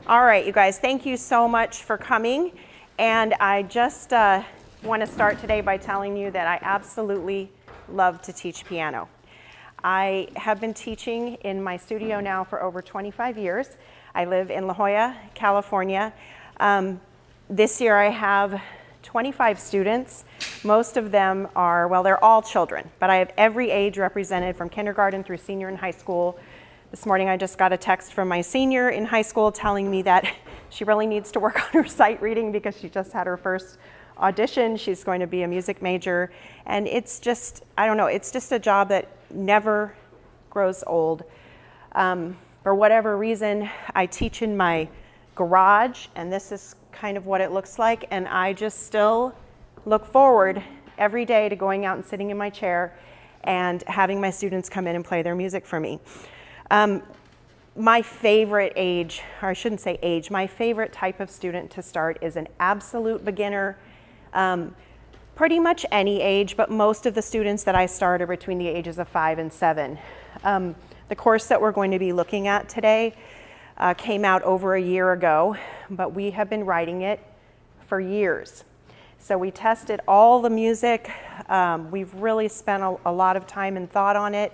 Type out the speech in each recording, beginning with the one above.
All right, you guys, thank you so much for coming. And I just want to start today by telling you that I absolutely love to teach piano. I have been teaching in my studio now for over 25 years. I live in La Jolla, California. This year I have 25 students. Most of them are, well, they're all children, but I have every age represented from kindergarten through senior in high school. This morning I just got a text from my senior in high school telling me that she really needs to work on her sight reading because she just had her first audition. She's going to be a music major. And it's just, I don't know, it's just a job that never grows old. For whatever reason, I teach in my garage, and this is kind of what it looks like. And I just still look forward every day to going out and sitting in my chair and having my students come in and play their music for me. My favorite age, or I shouldn't say age, my favorite type of student to start is an absolute beginner. Pretty much any age, but most of the students that I start are between the ages of 5 and 7. The course that we're going to be looking at today came out over a year ago, but we have been writing it for years. So we tested all the music. We've really spent a lot of time and thought on it.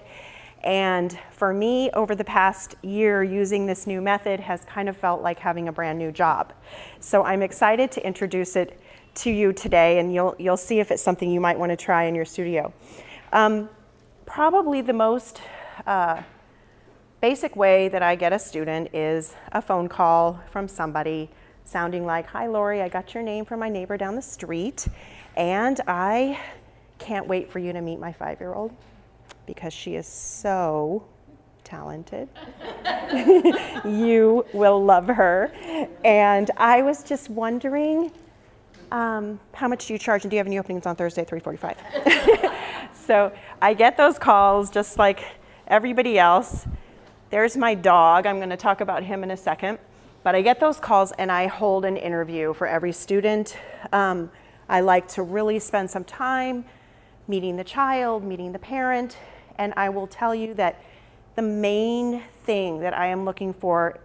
And for me, over the past year, using this new method has kind of felt like having a brand new job. So I'm excited to introduce it to you today, and you'll see if it's something you might want to try in your studio. Probably the most basic way that I get a student is a phone call from somebody sounding like, "Hi, Lori, I got your name from my neighbor down the street, and I can't wait for you to meet my 5-year-old. Because she is so talented. You will love her. And I was just wondering, how much do you charge, and do you have any openings on Thursday at 3:45? So I get those calls just like everybody else. There's my dog. I'm going to talk about him in a second. But I get those calls and I hold an interview for every student. I like to really spend some time meeting the child, meeting the parent, and I will tell you that the main thing that I am looking for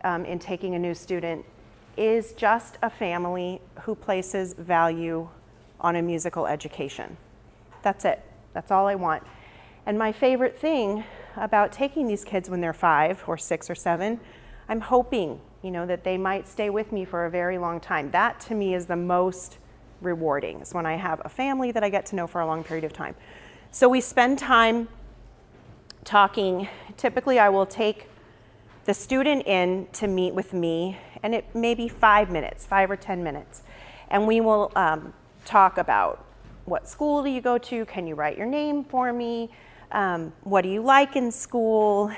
in taking a new student is just a family who places value on a musical education. That's it. That's all I want. And my favorite thing about taking these kids when they're 5 or 6 or 7, I'm hoping, that they might stay with me for a very long time. That to me is the most rewarding, is when I have a family that I get to know for a long period of time. So we spend time talking. Typically I will take the student in to meet with me, and it may be 5 minutes, 5 or 10 minutes. And we will talk about, what school do you go to? Can you write your name for me? What do you like in school?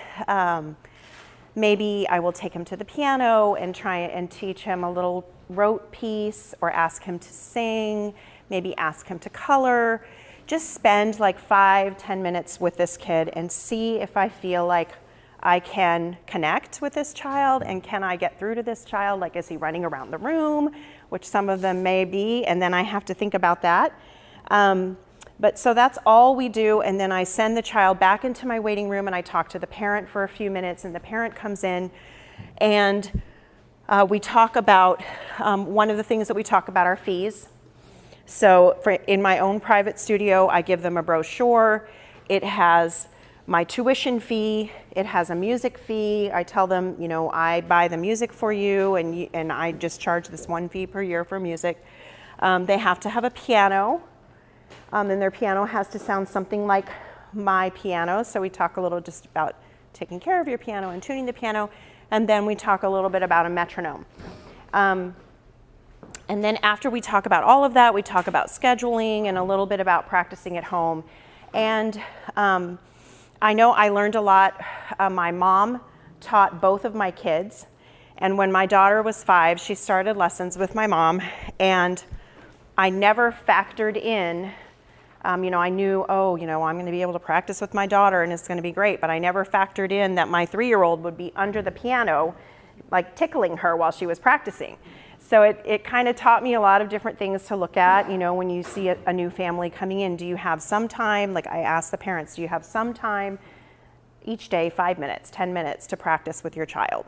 Maybe I will take him to the piano and try and teach him a little rote piece, or ask him to sing, maybe ask him to color. Just spend like 5-10 minutes with this kid and see if I feel like I can connect with this child, and can I get through to this child? Like, is he running around the room, which some of them may be, and then I have to think about that. But so that's all we do, and then I send the child back into my waiting room and I talk to the parent for a few minutes, and the parent comes in and we talk about, one of the things that we talk about are fees. So in my own private studio, I give them a brochure. It has my tuition fee. It has a music fee. I tell them, I buy the music for you, and I just charge this one fee per year for music. They have to have a piano, and their piano has to sound something like my piano. So we talk a little just about taking care of your piano and tuning the piano. And then we talk a little bit about a metronome. And then after we talk about all of that, we talk about scheduling and a little bit about practicing at home. And I know I learned a lot. My mom taught both of my kids. And when my daughter was 5, she started lessons with my mom. And I never factored in, I knew, I'm going to be able to practice with my daughter and it's going to be great. But I never factored in that my 3-year-old would be under the piano, like tickling her while she was practicing. So it kind of taught me a lot of different things to look at. When you see a new family coming in, do you have some time? Like, I asked the parents, do you have some time, each day 5 minutes, 10 minutes to practice with your child.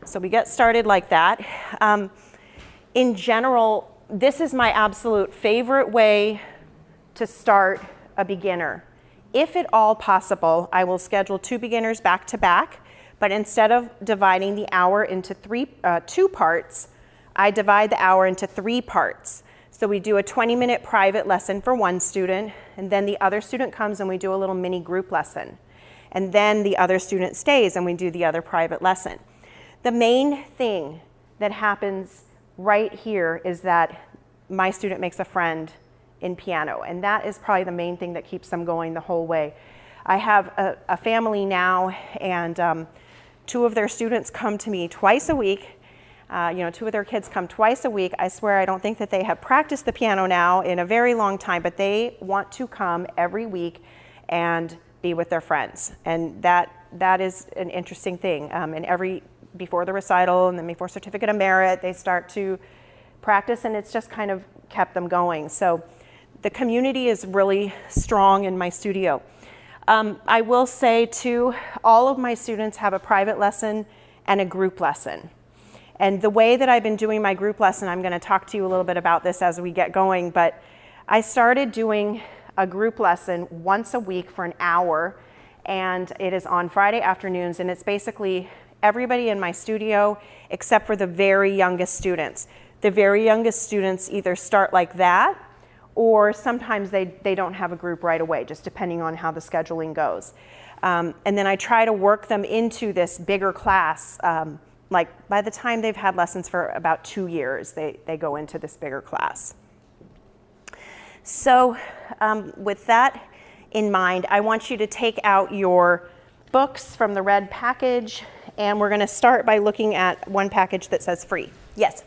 So we get started like that. In general, this is my absolute favorite way to start a beginner. If at all possible, I will schedule 2 beginners back to back, but instead of dividing the hour into 2 parts, I divide the hour into 3 parts. So we do a 20-minute private lesson for one student, and then the other student comes and we do a little mini group lesson. And then the other student stays and we do the other private lesson. The main thing that happens right here is that my student makes a friend in piano, and that is probably the main thing that keeps them going the whole way. I have a family now, and 2 of their students come to me twice a week. 2 of their kids come twice a week. I swear I don't think that they have practiced the piano now in a very long time, but they want to come every week and be with their friends. And that is an interesting thing. And before the recital and then before certificate of merit, they start to practice, and it's just kind of kept them going. So the community is really strong in my studio. I will say too, all of my students have a private lesson and a group lesson. And the way that I've been doing my group lesson, I'm going to talk to you a little bit about this as we get going, but I started doing a group lesson once a week for an hour, and it is on Friday afternoons, and it's basically everybody in my studio except for the very youngest students. The very youngest students either start like that, or sometimes they don't have a group right away, just depending on how the scheduling goes. And then I try to work them into this bigger class. Like by the time they've had lessons for about 2 years, they go into this bigger class. So with that in mind, I want you to take out your books from the red package, and we're going to start by looking at one package that says free. Yes?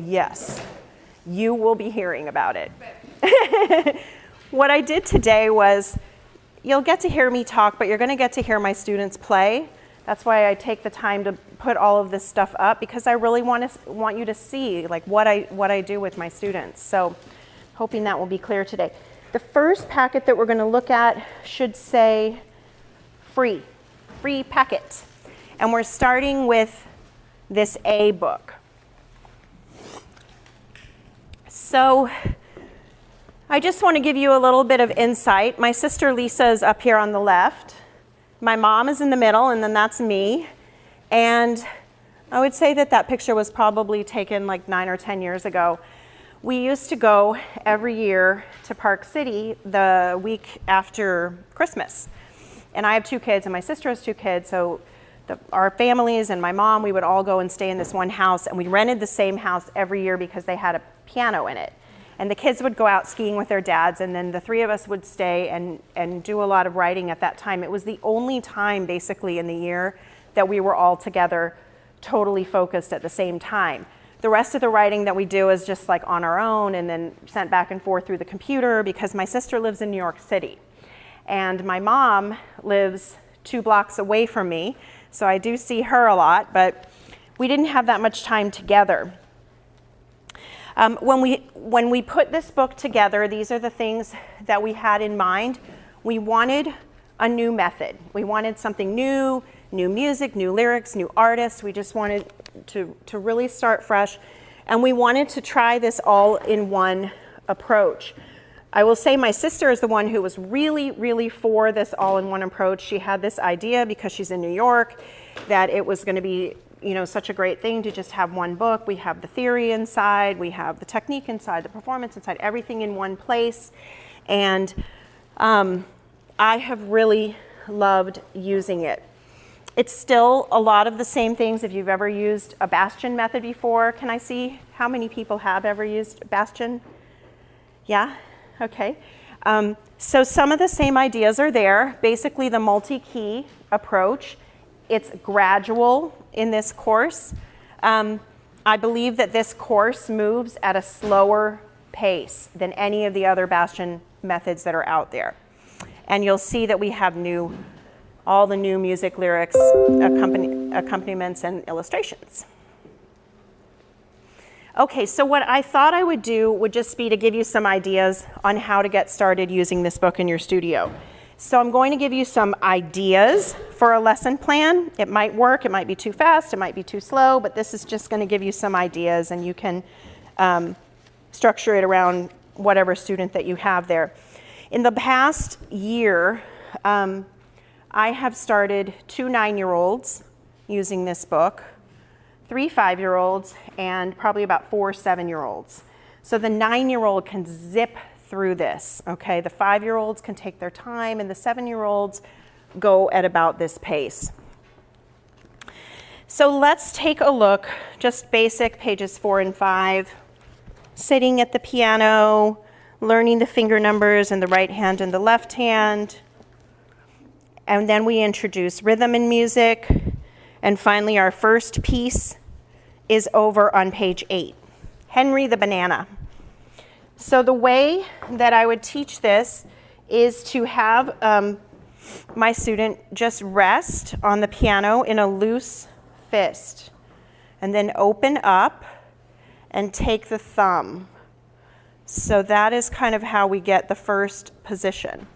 Yes. You will be hearing about it. What I did today was, you'll get to hear me talk, but you're going to get to hear my students play. That's why I take the time to put all of this stuff up, because I really want you to see like what I do with my students. So hoping that will be clear today. The first packet that we're going to look at should say free packet. And we're starting with this A book. So I just want to give you a little bit of insight. My sister Lisa is up here on the left. My mom is in the middle, and then that's me. And I would say that picture was probably taken like 9 or 10 years ago. We used to go every year to Park City the week after Christmas. And I have 2 kids, and my sister has 2 kids, so our families and my mom, we would all go and stay in this one house, and we rented the same house every year because they had a piano in it. And the kids would go out skiing with their dads, and then the 3 of us would stay and do a lot of writing at that time. It was the only time basically in the year that we were all together totally focused at the same time. The rest of the writing that we do is just like on our own and then sent back and forth through the computer, because my sister lives in New York City and my mom lives 2 blocks away from me. So I do see her a lot, but we didn't have that much time together. When we put this book together, these are the things that we had in mind. We wanted a new method. We wanted something new music, new lyrics, new artists. We just wanted to really start fresh. And we wanted to try this all in one approach. I will say my sister is the one who was really, really for this all-in-one approach. She had this idea because she's in New York that it was going to be, such a great thing to just have one book. We have the theory inside, we have the technique inside, the performance inside, everything in one place. And I have really loved using it. It's still a lot of the same things. If you've ever used a Bastien method before, can I see how many people have ever used Bastien? Yeah? Okay. So some of the same ideas are there. Basically the multi-key approach. It's gradual in this course. I believe that this course moves at a slower pace than any of the other Bastien methods that are out there. And you'll see that we have all the new music, lyrics, accompaniments, and illustrations. Okay, so what I thought I would do would just be to give you some ideas on how to get started using this book in your studio. So I'm going to give you some ideas for a lesson plan. It might work, it might be too fast, it might be too slow, but this is just going to give you some ideas, and you can structure it around whatever student that you have there. In the past year, I have started 2 9-year-olds using this book, 3 5-year-olds, and probably about 4 7-year-olds. So the 9-year-old can zip through this, okay? The 5-year-olds can take their time, and the 7-year-olds go at about this pace. So let's take a look, just basic, pages 4 and 5. Sitting at the piano, learning the finger numbers in the right hand and the left hand. And then we introduce rhythm and music. And finally, our first piece is over on page 8, Henry the Banana. So the way that I would teach this is to have my student just rest on the piano in a loose fist, and then open up and take the thumb. So that is kind of how we get the first position.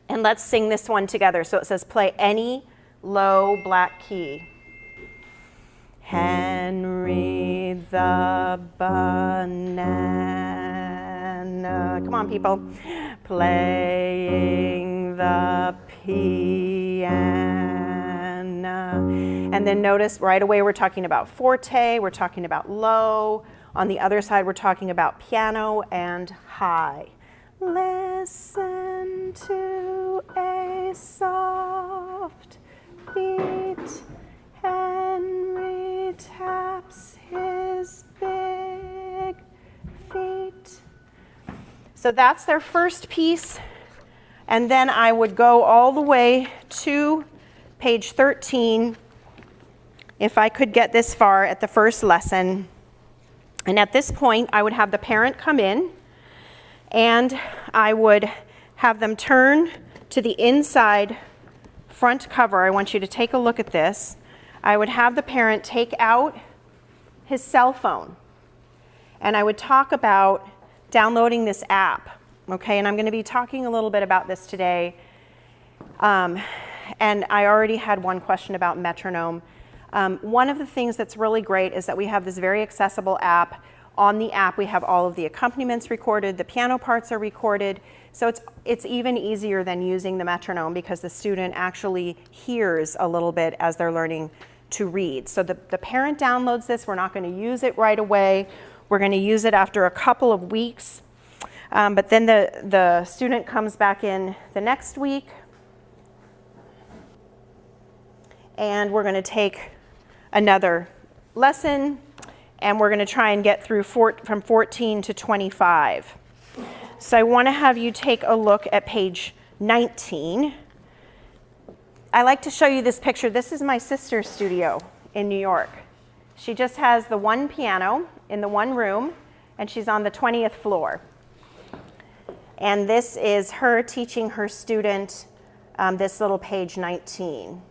And let's sing this one together. So it says, play any low black key. Henry the Banana. Come on, people. Playing the piano. And then notice right away we're talking about forte, we're talking about low. On the other side, we're talking about piano and high. Listen to a soft beat. Henry taps his big feet. So that's their first piece. And then I would go all the way to page 13, if I could get this far at the first lesson. And at this point, I would have the parent come in, and I would have them turn to the inside front cover. I want you to take a look at this. I would have the parent take out his cell phone, and I would talk about downloading this app, okay? And I'm going to be talking a little bit about this today. And I already had one question about metronome. One of the things that's really great is that we have this very accessible app. On the app, we have all of the accompaniments recorded, the piano parts are recorded, so it's even easier than using the metronome because the student actually hears a little bit as they're learning to read. So the parent downloads this. We're not going to use it right away. We're going to use it after a couple of weeks. But then the student comes back in the next week, and we're going to take another lesson, and we're going to try and get through from 14 to 25. So I want to have you take a look at page 19. I like to show you this picture. This is my sister's studio in New York. She just has the one piano in the one room, and she's on the 20th floor. And this is her teaching her student this little page 19.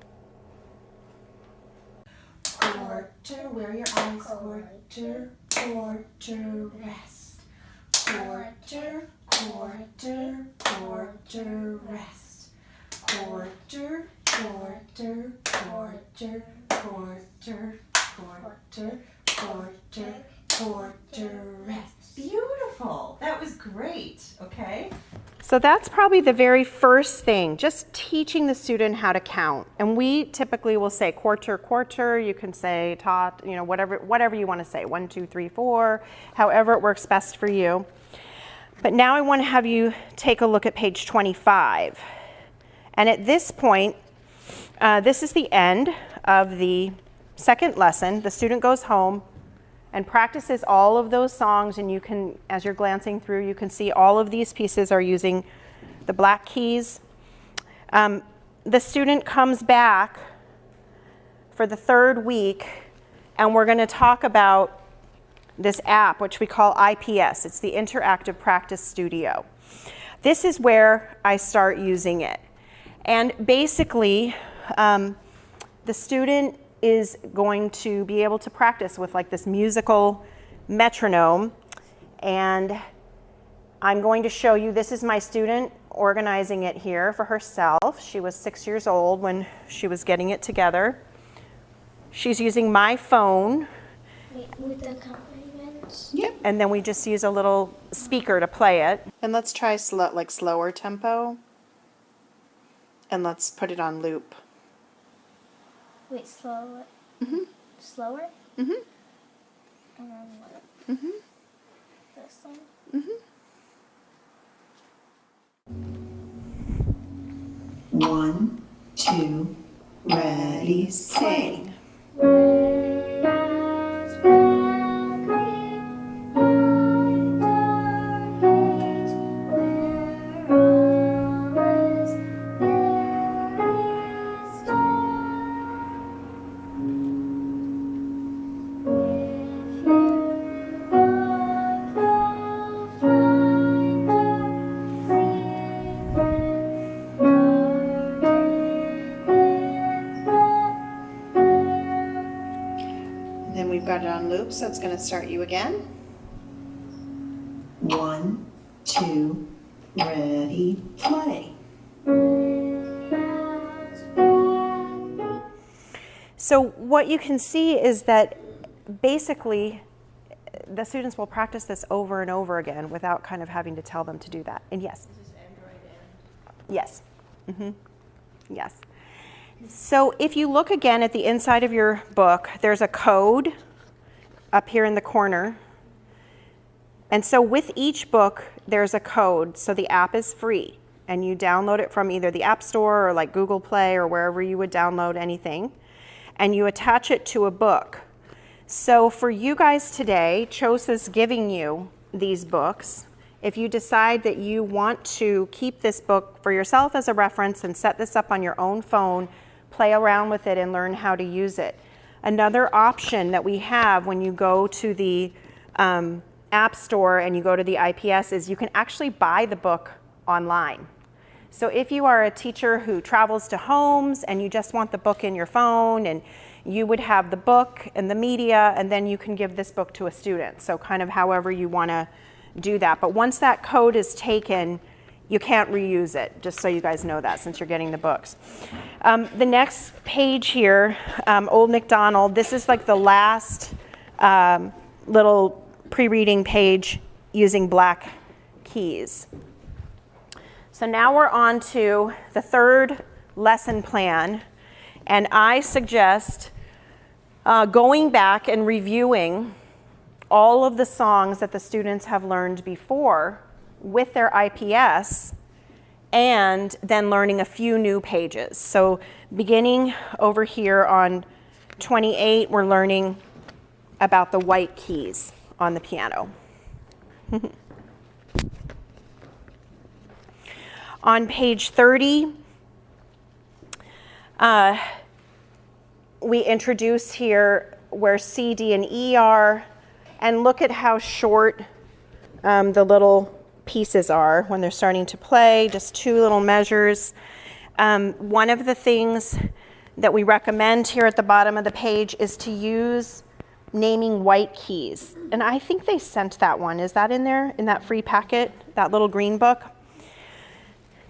Quarter, where are your eyes? Quarter, quarter, rest. Quarter, quarter, quarter, rest. Quarter, quarter, quarter, quarter, quarter, quarter, quarter, rest. Beautiful. That was great. Okay. So that's probably the very first thing, just teaching the student how to count. And we typically will say quarter, quarter. You can say tot, whatever you want to say, 1, 2, 3, 4, however it works best for you. But now I want to have you take a look at page 25. And at this point, this is the end of the second lesson. The student goes home and practices all of those songs, and you can, as you're glancing through, you can see all of these pieces are using the black keys. The student comes back for the third week, and we're going to talk about this app, which we call IPS. It's the Interactive Practice Studio. This is where I start using it. And basically, the student is going to be able to practice with like this musical metronome, and I'm going to show you, this is my student organizing it here for herself. She was 6 years old when she was getting it together. She's using my phone. With the accompaniment. Yep. And then we just use a little speaker to play it. And let's try slower tempo. And let's put it on loop. Wait, slower. Mhm. Slower? Mhm. And then what? Mhm. This one? Mhm. 1, 2, ready, sing. Whereas black behind our gates, where always there is dark. If you look, you'll find our secret garden in the And then we've got it on loop, so it's going to start you again. 1, 2, ready, play. So what you can see is that basically the students will practice this over and over again without kind of having to tell them to do that. And yes. This is Android and? Yes. Mm-hmm. Yes. So if you look again at the inside of your book, there's a code up here in the corner. And so with each book, there's a code. So the app is free. And you download it from either the App Store or like Google Play or wherever you would download anything. And you attach it to a book. So for you guys today, Chosa's giving you these books. If you decide that you want to keep this book for yourself as a reference and set this up on your own phone, play around with it and learn how to use it. Another option that we have when you go to the App Store and you go to the IPS is you can actually buy the book online. So if you are a teacher who travels to homes and you just want the book in your phone, and you would have the book and the media, and then you can give this book to a student. So kind of however you want to do that. But once that code is taken, you can't reuse it, just so you guys know that since you're getting the books. The next page here, Old MacDonald, this is like the last little pre-reading page using black keys. So now we're on to the third lesson plan, and I suggest going back and reviewing all of the songs that the students have learned before with their IPS, and then learning a few new pages. So beginning over here on 28, we're learning about the white keys on the piano. On page 30, we introduce here where C, D, and E are, and look at how short the little pieces are when they're starting to play, just 2 little measures. One of the things that we recommend here at the bottom of the page is to use naming white keys. And I think they sent that one. Is that in there, in that free packet, that little green book?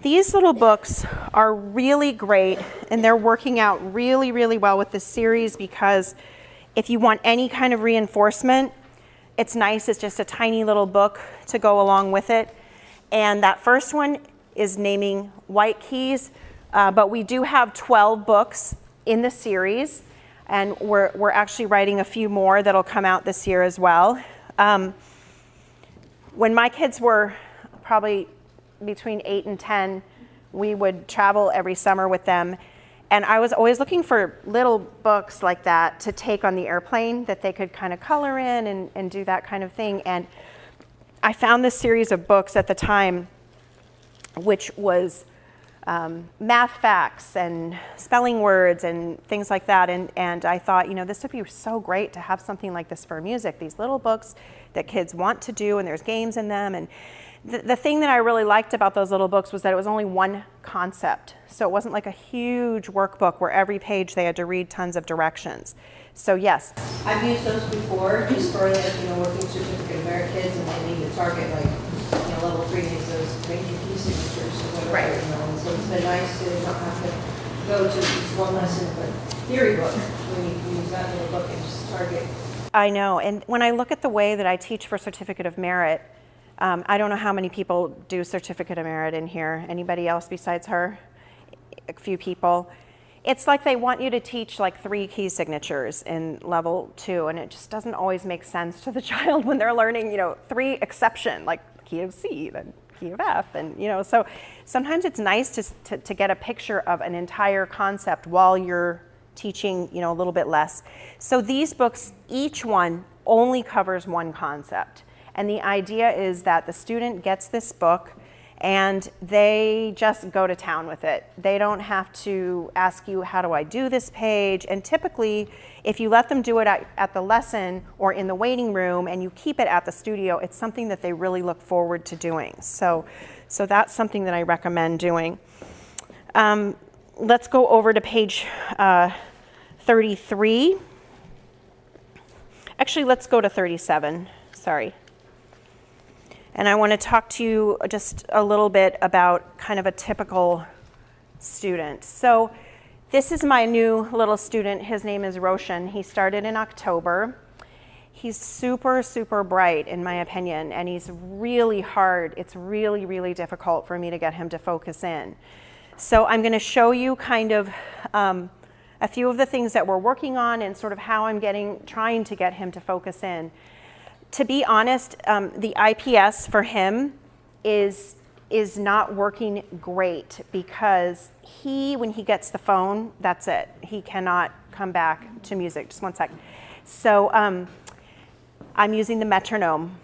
These little books are really great, and they're working out really, really well with this series, because if you want any kind of reinforcement, it's nice. It's just a tiny little book to go along with it. And that first one is naming white keys, but we do have 12 books in the series, and we're actually writing a few more that'll come out this year as well. When my kids were probably between 8 and 10, we would travel every summer with them. And I was always looking for little books like that to take on the airplane that they could kind of color in and do that kind of thing. And I found this series of books at the time, which was math facts and spelling words and things like that. And I thought, you know, this would be so great to have something like this for music, these little books that kids want to do, and there's games in them. And the thing that I really liked about those little books was that it was only one concept. So it wasn't like a huge workbook where every page they had to read tons of directions. So yes. I've used those before, just for like, you know, working certificate of merit kids, and they need to target like level 3 needs those making key signatures or whatever, Right. and so it's been nice to not have to go to just one lesson of a theory book, when you can use that little book and just target. I know, and when I look at the way that I teach for Certificate of Merit, I don't know how many people do Certificate of Merit in here. Anybody else besides her? A few people. It's like they want you to teach like 3 key signatures in level 2, and it just doesn't always make sense to the child when they're learning, 3 exception, like key of C, then key of F, and so sometimes it's nice to get a picture of an entire concept while you're teaching, a little bit less. So these books, each one only covers one concept. And the idea is that the student gets this book and they just go to town with it. They don't have to ask you, how do I do this page? And typically, if you let them do it at the lesson or in the waiting room and you keep it at the studio, it's something that they really look forward to doing. So that's something that I recommend doing. Let's go over to page 33. Actually, let's go to 37, sorry. And I want to talk to you just a little bit about kind of a typical student. So this is my new little student. His name is Roshan. He started in October. He's super, super bright, in my opinion, and he's really hard. It's really, really difficult for me to get him to focus in. So I'm going to show you kind of a few of the things that we're working on and sort of how I'm trying to get him to focus in. To be honest, the IPS for him is not working great because when he gets the phone, that's it. He cannot come back to music. Just one sec. So I'm using the metronome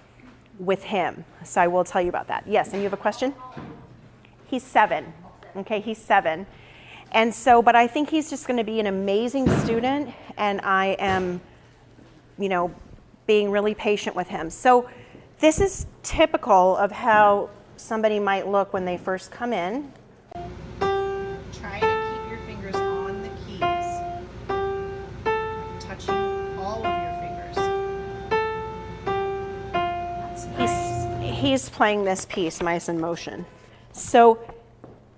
with him. So I will tell you about that. Yes, and you have a question? He's 7. Okay, he's 7. And so, but I think he's just going to be an amazing student, and I am, being really patient with him. So this is typical of how somebody might look when they first come in. Try to keep your fingers on the keys, touching all of your fingers. That's nice. He's playing this piece, Mice in Motion. So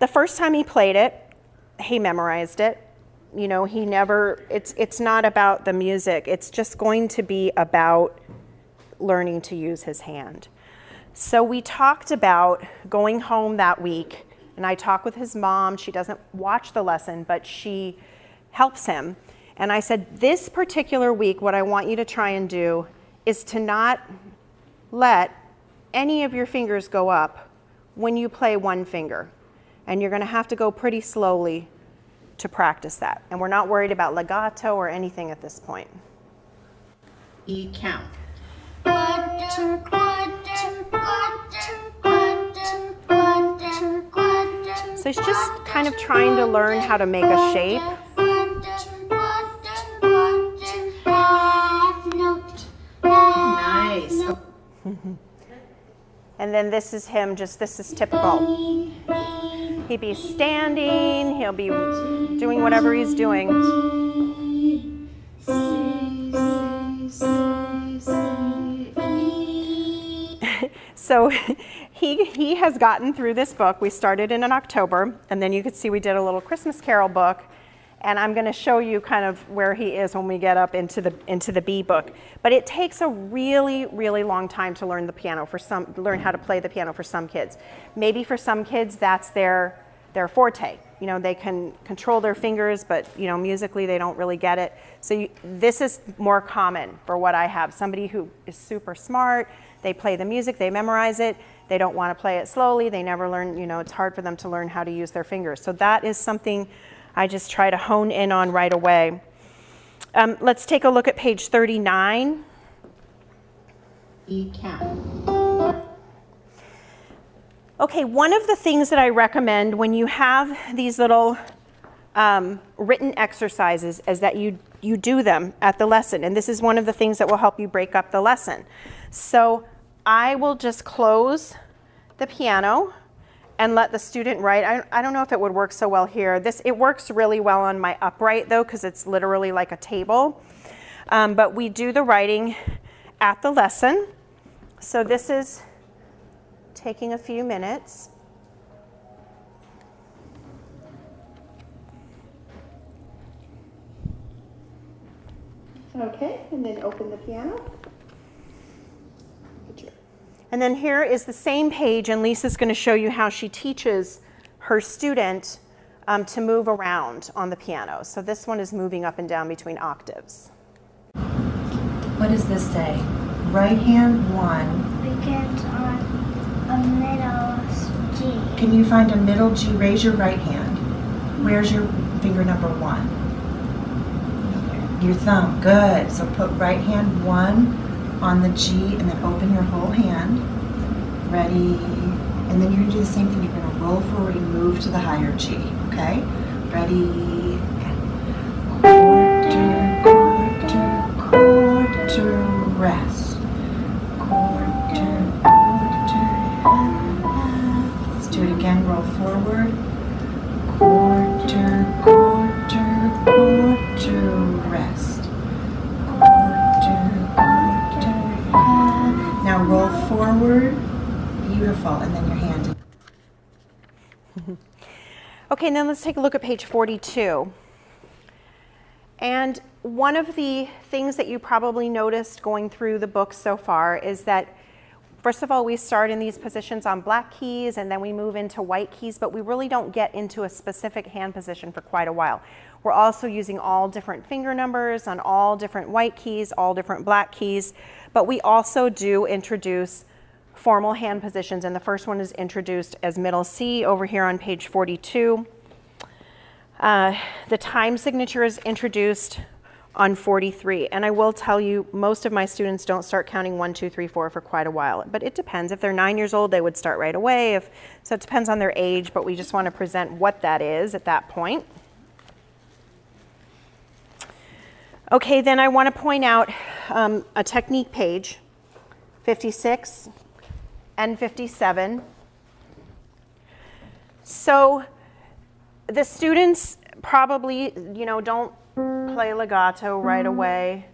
the first time he played it, he memorized it. It's not about the music. It's just going to be about learning to use his hand. So we talked about going home that week, and I talked with his mom. She doesn't watch the lesson, but she helps him. And I said, this particular week, what I want you to try and do is to not let any of your fingers go up when you play one finger. And you're going to have to go pretty slowly to practice that. And we're not worried about legato or anything at this point. E count. Quarter, quarter, quarter, quarter, quarter, quarter. So he's just kind of trying to learn how to make a shape. Nice. And then this is him, this is typical. He'd be standing, he'll be doing whatever he's doing. So he has gotten through this book. We started in October, and then you could see we did a little Christmas Carol book. And I'm going to show you kind of where he is when we get up into the B book. But it takes a really, really long time to learn the piano learn how to play the piano for some kids. Maybe for some kids that's their forte. They can control their fingers, but musically they don't really get it. So this is more common for what I have. Somebody who is super smart, they play the music, they memorize it, they don't want to play it slowly, they never learn, it's hard for them to learn how to use their fingers. So that is something I just try to hone in on right away. Let's take a look at page 39. E count. Okay, one of the things that I recommend when you have these little written exercises is that you do them at the lesson. And this is one of the things that will help you break up the lesson. So I will just close the piano and let the student write. I don't know if it would work so well here. It works really well on my upright though, because it's literally like a table. But we do the writing at the lesson. So this is taking a few minutes. Okay, and then open the piano. And then here is the same page, and Lisa's going to show you how she teaches her student to move around on the piano. So this one is moving up and down between octaves. What does this say? Right hand 1. Begins on a middle G. Can you find a middle G? Raise your right hand. Where's your finger number 1? Your thumb. Good. So put right hand 1 on the G and then open your whole hand. Ready? And then you're going to do the same thing. You're going to roll forward and move to the higher G. Okay? Ready? And quarter, rest. Quarter. Let's do it again. Roll forward. Quarter, rest. Quarter. Now roll forward. Beautiful. And then your hand. Okay, and then let's take a look at page 42. And one of the things that you probably noticed going through the book so far is that, first of all, we start in these positions on black keys and then we move into white keys, but we really don't get into a specific hand position for quite a while. We're also using all different finger numbers on all different white keys, all different black keys, but we also do introduce formal hand positions, and the first one is introduced as middle C over here on page 42. The time signature is introduced on 43, and I will tell you, most of my students don't start counting 1, 2, 3, 4 for quite a while, but it depends. If they're 9 years old, they would start right away. So it depends on their age, but we just want to present what that is at that point. Okay, then I want to point out a technique page, 56 and 57. So the students probably, don't play legato right away,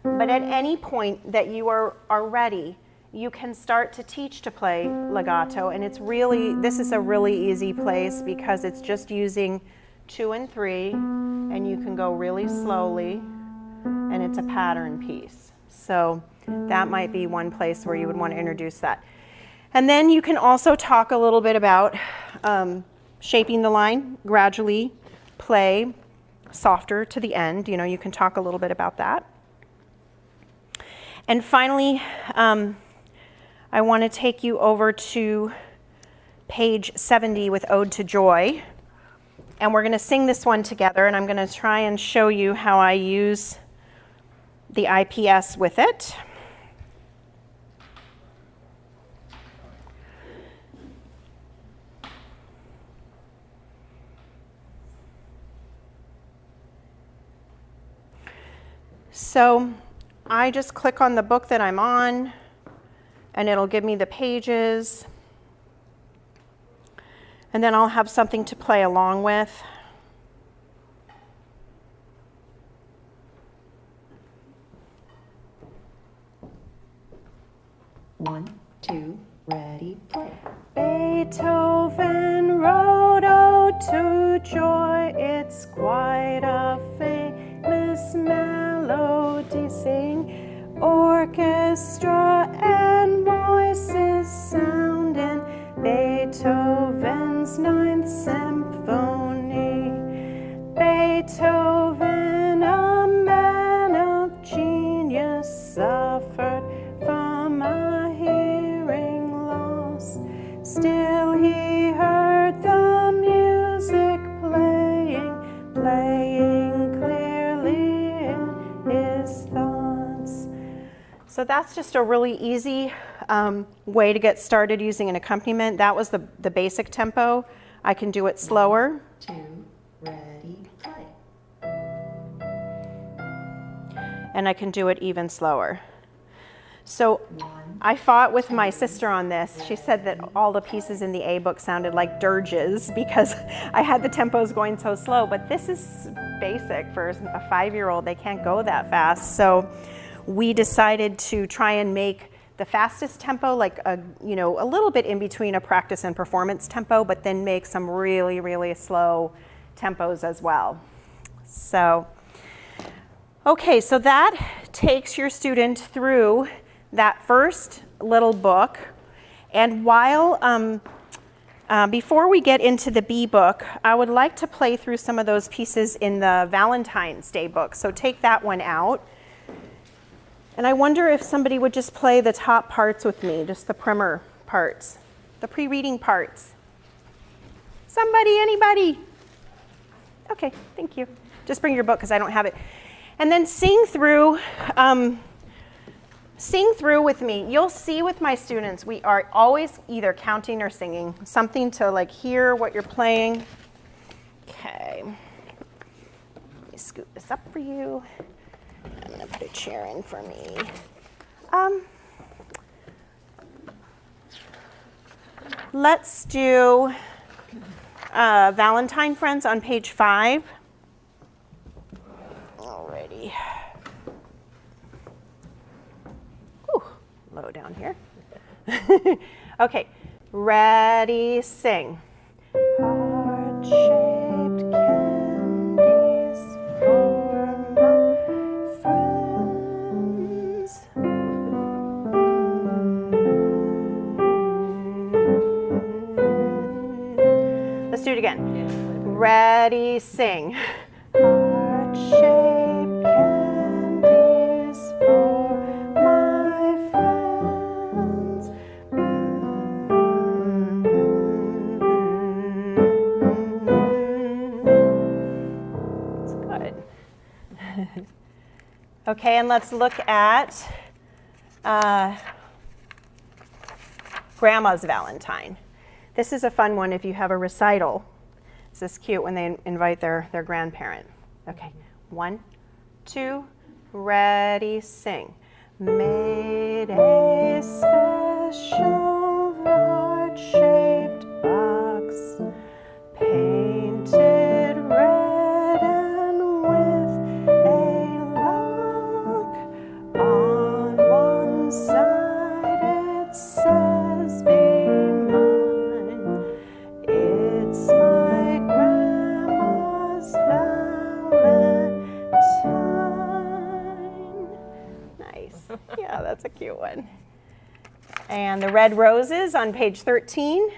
but at any point that you are ready, you can start to teach to play legato, and this is a really easy place because it's just using 2 and 3, and you can go really slowly, and it's a pattern piece. So that might be one place where you would want to introduce that. And then you can also talk a little bit about shaping the line, gradually play softer to the end. You can talk a little bit about that. And finally, I want to take you over to page 70 with Ode to Joy. And we're going to sing this one together, and I'm going to try and show you how I use the IPS with it. So I just click on the book that I'm on, and it'll give me the pages. And then I'll have something to play along with. One, two, ready, play. Beethoven wrote Ode to Joy. It's quite a famous melody. Sing, orchestra and voices sound in Beethoven's 9th Symphony. Beethoven, a man of genius, suffered from a hearing loss. Still he heard the music playing clearly in his thoughts. So that's just a really easy way to get started using an accompaniment. That was the basic tempo. I can do it slower. 2, ready, play. And I can do it even slower. So 1, I fought with my sister on this. She said that all the pieces in the A book sounded like dirges because I had the tempos going so slow, but this is basic for a 5-year-old. They can't go that fast. So we decided to try and make the fastest tempo, like a little bit in between a practice and performance tempo, but then make some really, really slow tempos as well. So, okay, so that takes your student through that first little book. And before we get into the B book, I would like to play through some of those pieces in the Valentine's Day book. So take that one out. And I wonder if somebody would just play the top parts with me, just the primer parts, the pre-reading parts. Somebody, anybody? Okay, thank you. Just bring your book because I don't have it. And then sing through with me. You'll see with my students, we are always either counting or singing, something to like hear what you're playing. Okay, let me scoot this up for you. I'm gonna put a chair in for me. Let's do Valentine Friends on page 5. Alrighty. Ooh, low down here. Okay, ready, sing. Heart-shaped candies for my friends. Let's do it again. Ready, sing. Heart-shaped candies for my friends. That's good. Okay, and let's look at Grandma's Valentine. This is a fun one if you have a recital. This is cute when they invite their grandparent. Okay, 1, 2, ready, sing. Made a special heart-shaped box, painted red and with a lock. On one side it says, "Be mine." It's my grandma's Valentine. Nice. Yeah, that's a cute one. And the red roses on page 13.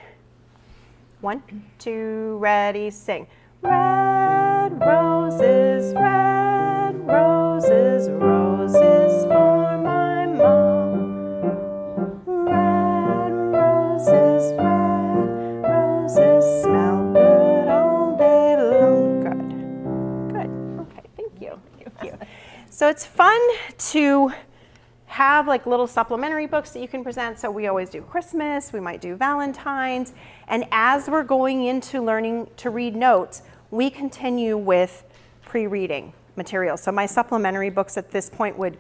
1, 2, ready, sing. Red roses, roses for my mom. Red roses smell good all day long. Good. Okay, thank you. So it's fun to have like little supplementary books that you can present. So we always do Christmas, we might do Valentine's, and as we're going into learning to read notes, we continue with pre-reading material. So my supplementary books at this point would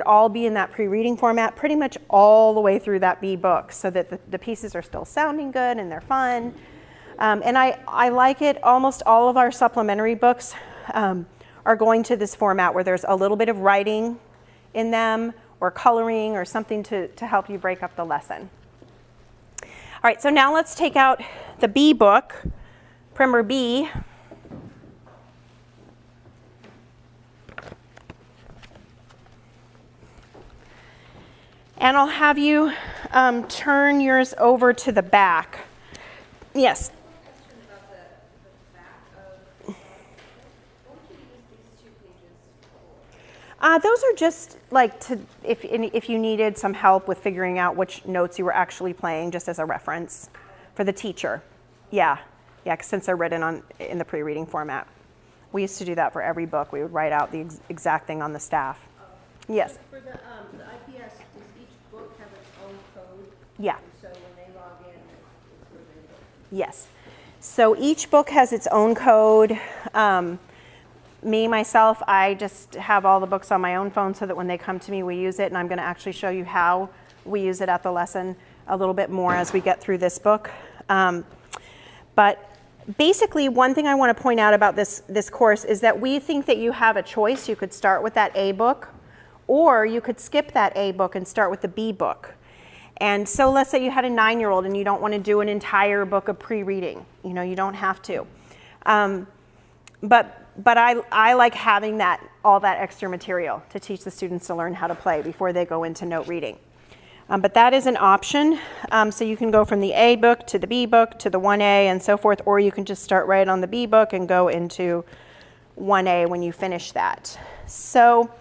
all be in that pre-reading format pretty much all the way through that B book, so that the pieces are still sounding good and they're fun. And I like it. Almost all of our supplementary books are going to this format where there's a little bit of writing in them, or coloring, or something to help you break up the lesson. All right, so now let's take out the B book, Primer B. And I'll have you turn yours over to the back. Yes. Those are just like if you needed some help with figuring out which notes you were actually playing, just as a reference for the teacher. Yeah, since they're written in the pre-reading format. We used to do that for every book. We would write out the exact thing on the staff. Yes. For the IPS, does each book have its own code? Yeah. And so when they log in, it's where they look. Yes. So each book has its own code. Myself, I just have all the books on my own phone so that when they come to me, we use it. And I'm going to actually show you how we use it at the lesson a little bit more as we get through this book. But basically, one thing I want to point out about this course is that we think that you have a choice. You could start with that A book, or you could skip that A book and start with the B book. And so let's say you had a 9-year-old and you don't want to do an entire book of pre-reading. You don't have to. But I like having all that extra material to teach the students to learn how to play before they go into note reading. But that is an option. So you can go from the A book to the B book to the 1A and so forth, or you can just start right on the B book and go into 1A when you finish that. So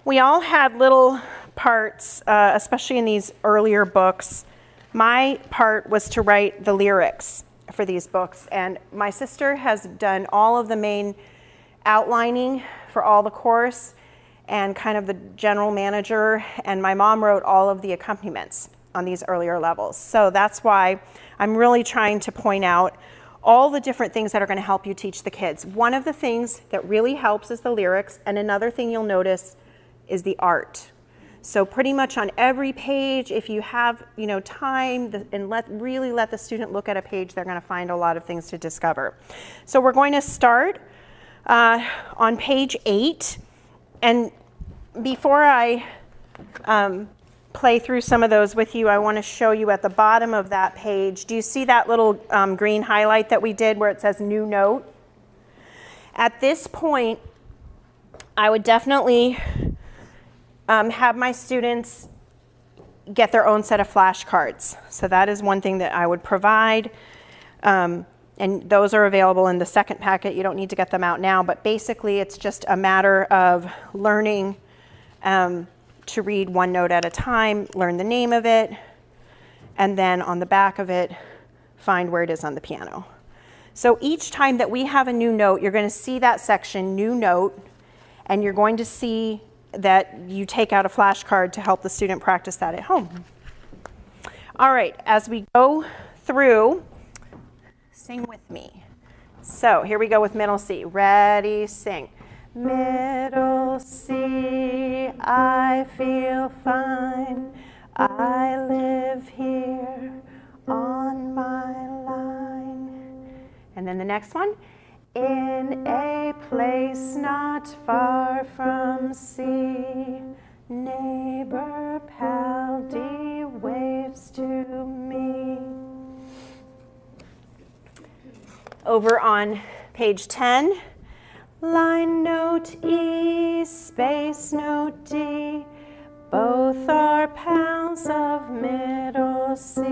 we all had little parts, especially in these earlier books. My part was to write the lyrics for these books, and my sister has done all of the main outlining for all the course and kind of the general manager, and my mom wrote all of the accompaniments on these earlier levels. So that's why I'm really trying to point out all the different things that are going to help you teach the kids. One of the things that really helps is the lyrics, and another thing you'll notice is the art. So pretty much on every page, if you have time and really let the student look at a page, they're going to find a lot of things to discover. So we're going to start on page 8. And before I play through some of those with you, I want to show you at the bottom of that page. Do you see that little green highlight that we did where it says new note? At this point, I would definitely have my students get their own set of flashcards. So that is one thing that I would provide. And those are available in the second packet. You don't need to get them out now, but basically it's just a matter of learning to read one note at a time, learn the name of it, and then on the back of it, find where it is on the piano. So each time that we have a new note, you're going to see that section, new note, and you're going to see that you take out a flashcard to help the student practice that at home. All right, as we go through, sing with me. So here we go with middle C. Ready, sing. Middle C, I feel fine. I live here on my line. And then the next one. In a place not far from sea, neighbor Paldy waves to me. Over on page 10, line note E, space note D, both are pals of middle C,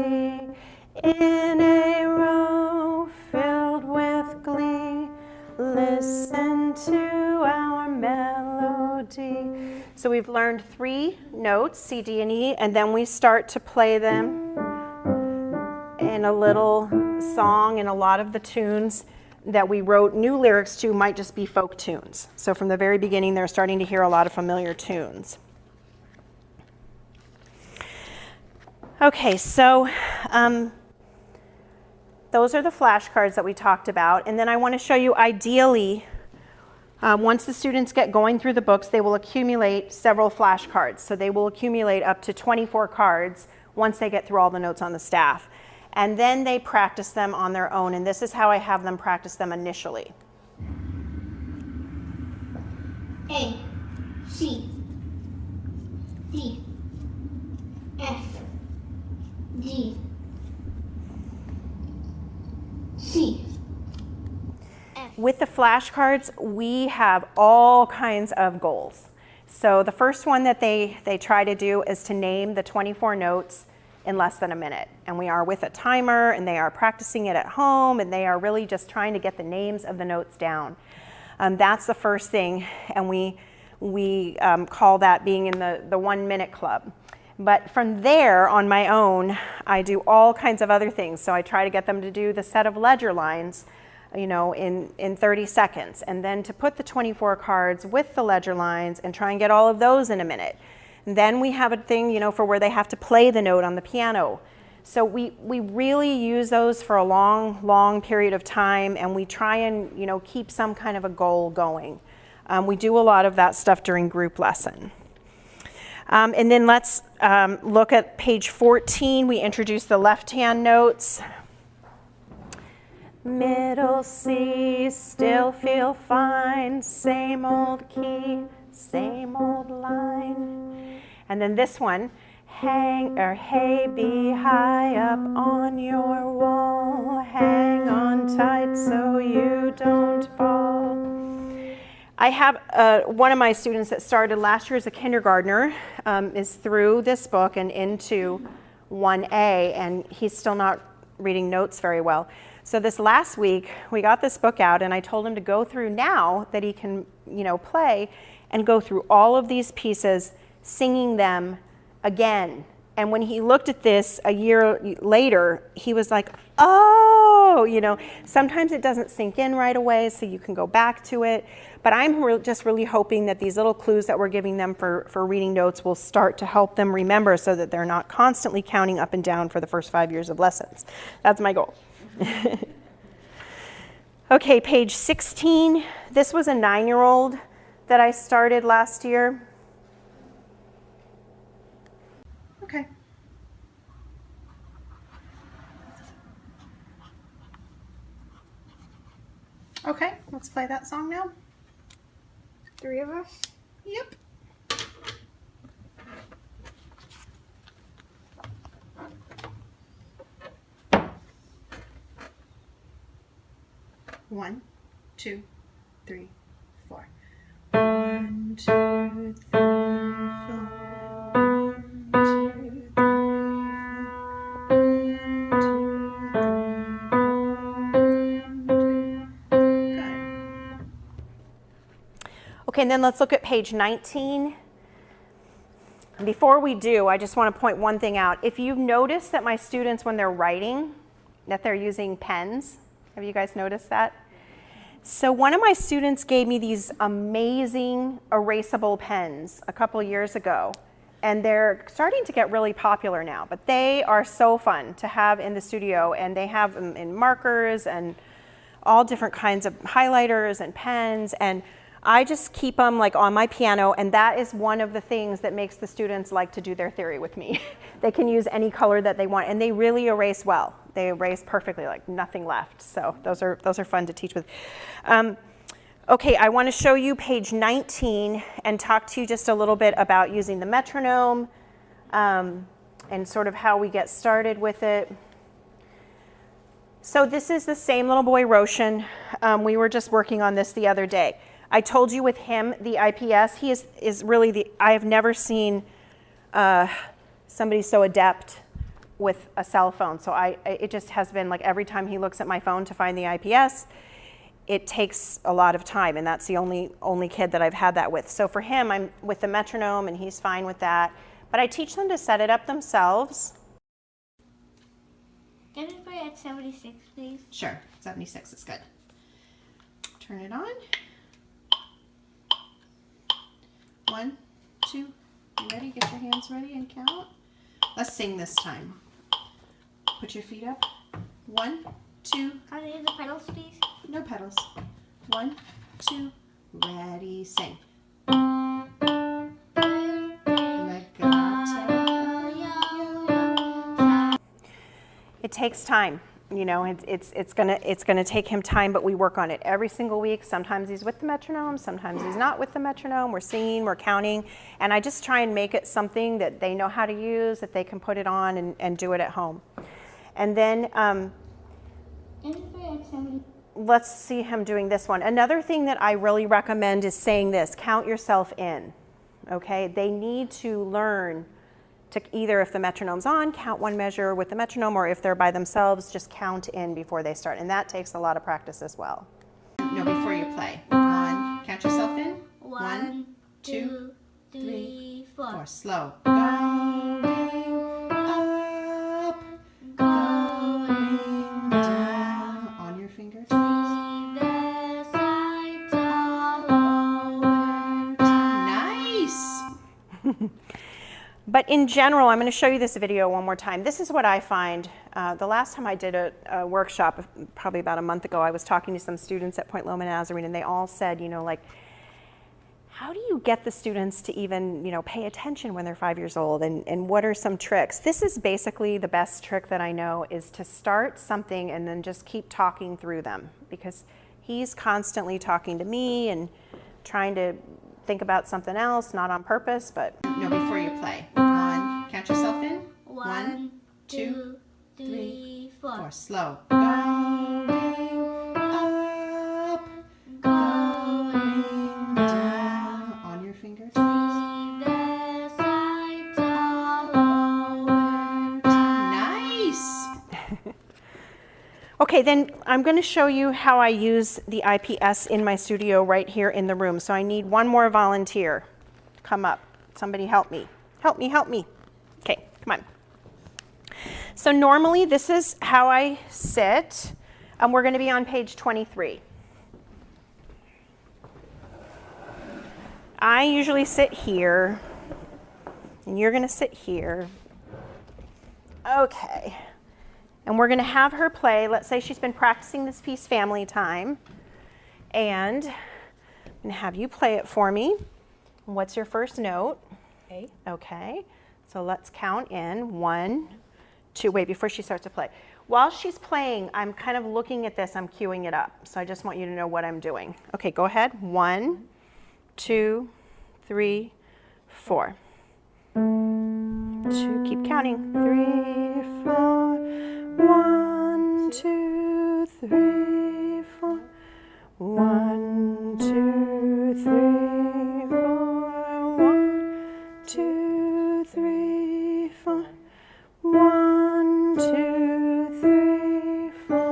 in a row filled with glee, listen to our melody. So we've learned 3 notes, C, D, and E, and then we start to play them in a little song, and a lot of the tunes that we wrote new lyrics to might just be folk tunes. So from the very beginning, they're starting to hear a lot of familiar tunes. Okay, so those are the flashcards that we talked about. And then I want to show you, ideally, once the students get going through the books, they will accumulate several flashcards. So they will accumulate up to 24 cards once they get through all the notes on the staff. And then they practice them on their own. And this is how I have them practice them initially. A, C, D, F, G, C. With the flashcards, we have all kinds of goals. So the first one that they try to do is to name the 24 notes in less than a minute. And we are with a timer, and they are practicing it at home, and they are really just trying to get the names of the notes down. That's the first thing, and we call that being in the 1 minute club. But from there, on my own, I do all kinds of other things. So I try to get them to do the set of ledger lines, in 30 seconds, and then to put the 24 cards with the ledger lines and try and get all of those in a minute. And then we have a thing, for where they have to play the note on the piano. So we really use those for a long, long period of time, and we try and, keep some kind of a goal going. We do a lot of that stuff during group lesson. And then let's look at page 14. We introduce the left-hand notes. Middle C, still feel fine, same old key, same old line. And then this one, Hey, bee, high up on your wall, hang on tight so you don't fall. I have one of my students that started last year as a kindergartner is through this book and into 1A, and he's still not reading notes very well. So this last week, we got this book out, and I told him to go through now that he can, play, and go through all of these pieces, singing them again. And when he looked at this a year later, he was like, oh, sometimes it doesn't sink in right away, so you can go back to it. But I'm just really hoping that these little clues that we're giving them for reading notes will start to help them remember so that they're not constantly counting up and down for the first 5 years of lessons. That's my goal. Okay, page 16. This was a 9-year-old that I started last year. Okay. Okay, let's play that song now. 3 of us? Yep. One, 2, 3, 4. 1, 2, 3, 4. 1, 2, 3, 4. Good. Okay, and then let's look at page 19. Before we do, I just want to point one thing out. If you've noticed that my students, when they're writing, that they're using pens, have you guys noticed that? So one of my students gave me these amazing erasable pens a couple years ago, and they're starting to get really popular now, but they are so fun to have in the studio, and they have them in markers and all different kinds of highlighters and pens, and I just keep them like on my piano, and that is one of the things that makes the students like to do their theory with me. They can use any color that they want, and they really erase well. They erase perfectly, like nothing left. So those are fun to teach with. Okay, I want to show you page 19 and talk to you just a little bit about using the metronome and sort of how we get started with it. So this is the same little boy, Roshan. We were just working on this the other day. I told you with him, the IPS, he is really I have never seen somebody so adept with a cell phone. So it just has been like every time he looks at my phone to find the IPS, it takes a lot of time, and that's the only kid that I've had that with. So for him, I'm with the metronome, and he's fine with that. But I teach them to set it up themselves. Can we play at 76, please? Sure, 76 is good. Turn it on. 1, 2, you ready? Get your hands ready and count. Let's sing this time. Put your feet up. 1, 2. Are they in the pedals, please? No pedals. 1, 2, ready, sing. It takes time. It's gonna take him time, but we work on it every single week. Sometimes he's with the metronome, sometimes he's not with the metronome. We're singing, we're counting, and I just try and make it something that they know how to use, that they can put it on and do it at home. And then let's see him doing this one. Another thing that I really recommend is saying this: count yourself in. Okay, they need to learn to either, if the metronome's on, count one measure with the metronome, or if they're by themselves, just count in before they start. And that takes a lot of practice as well. No, before you play. 1, count yourself in. 1, 2, 3, 4. Slow. Going up, going down. On your fingers. Nice. But in general, I'm going to show you this video one more time. This is what I find. The last time I did a workshop, probably about a month ago, I was talking to some students at Point Loma Nazarene, and they all said, how do you get the students to even, pay attention when they're 5 years old, and what are some tricks? This is basically the best trick that I know, is to start something and then just keep talking through them, because he's constantly talking to me and trying to think about something else, not on purpose, but no, before you play. 1, count yourself more. Slow. Going up, going down. On your fingers. Nice. Okay, then I'm going to show you how I use the IPS in my studio right here in the room. So I need one more volunteer. Come up. Somebody help me. Help me, help me. Okay, come on. So normally this is how I sit. We're going to be on page 23. I usually sit here, and you're going to sit here. Okay. And we're going to have her play. Let's say she's been practicing this piece family time. And I'm going to have you play it for me. What's your first note? A. Okay. So let's count in 1, 2. Wait, before she starts to play. While she's playing, I'm kind of looking at this. I'm queuing it up. So I just want you to know what I'm doing. Okay, go ahead. 1, 2, 3, 4. 2, keep counting. 3, 4. 1, 2, 3, 4. 1, 2, 3, 4. 1, 2, 3, 4. 1, 2, 3, 4.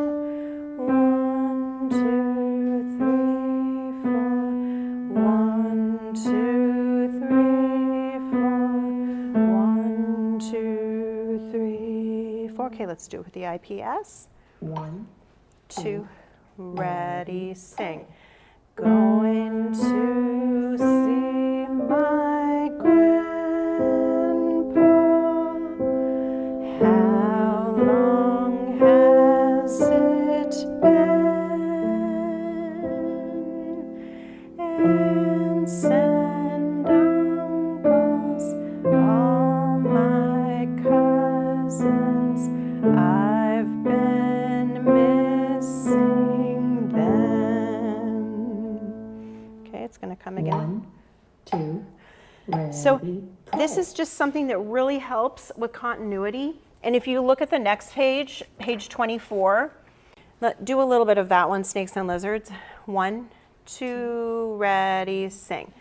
1, 2, 3, 4. 1, 2, 3, 4. 1, 2, 3, 4. Okay, let's do it with the IPS. 1, 2, ready, sing. Going to see my grandpa. How long has it been? And send uncles, all my cousins. I've been missing them. Okay, it's going to come again. 1, 2, ready. So this is just something that really helps with continuity. And if you look at the next page, page 24, do a little bit of that one, snakes and lizards. 1, 2, ready, sing.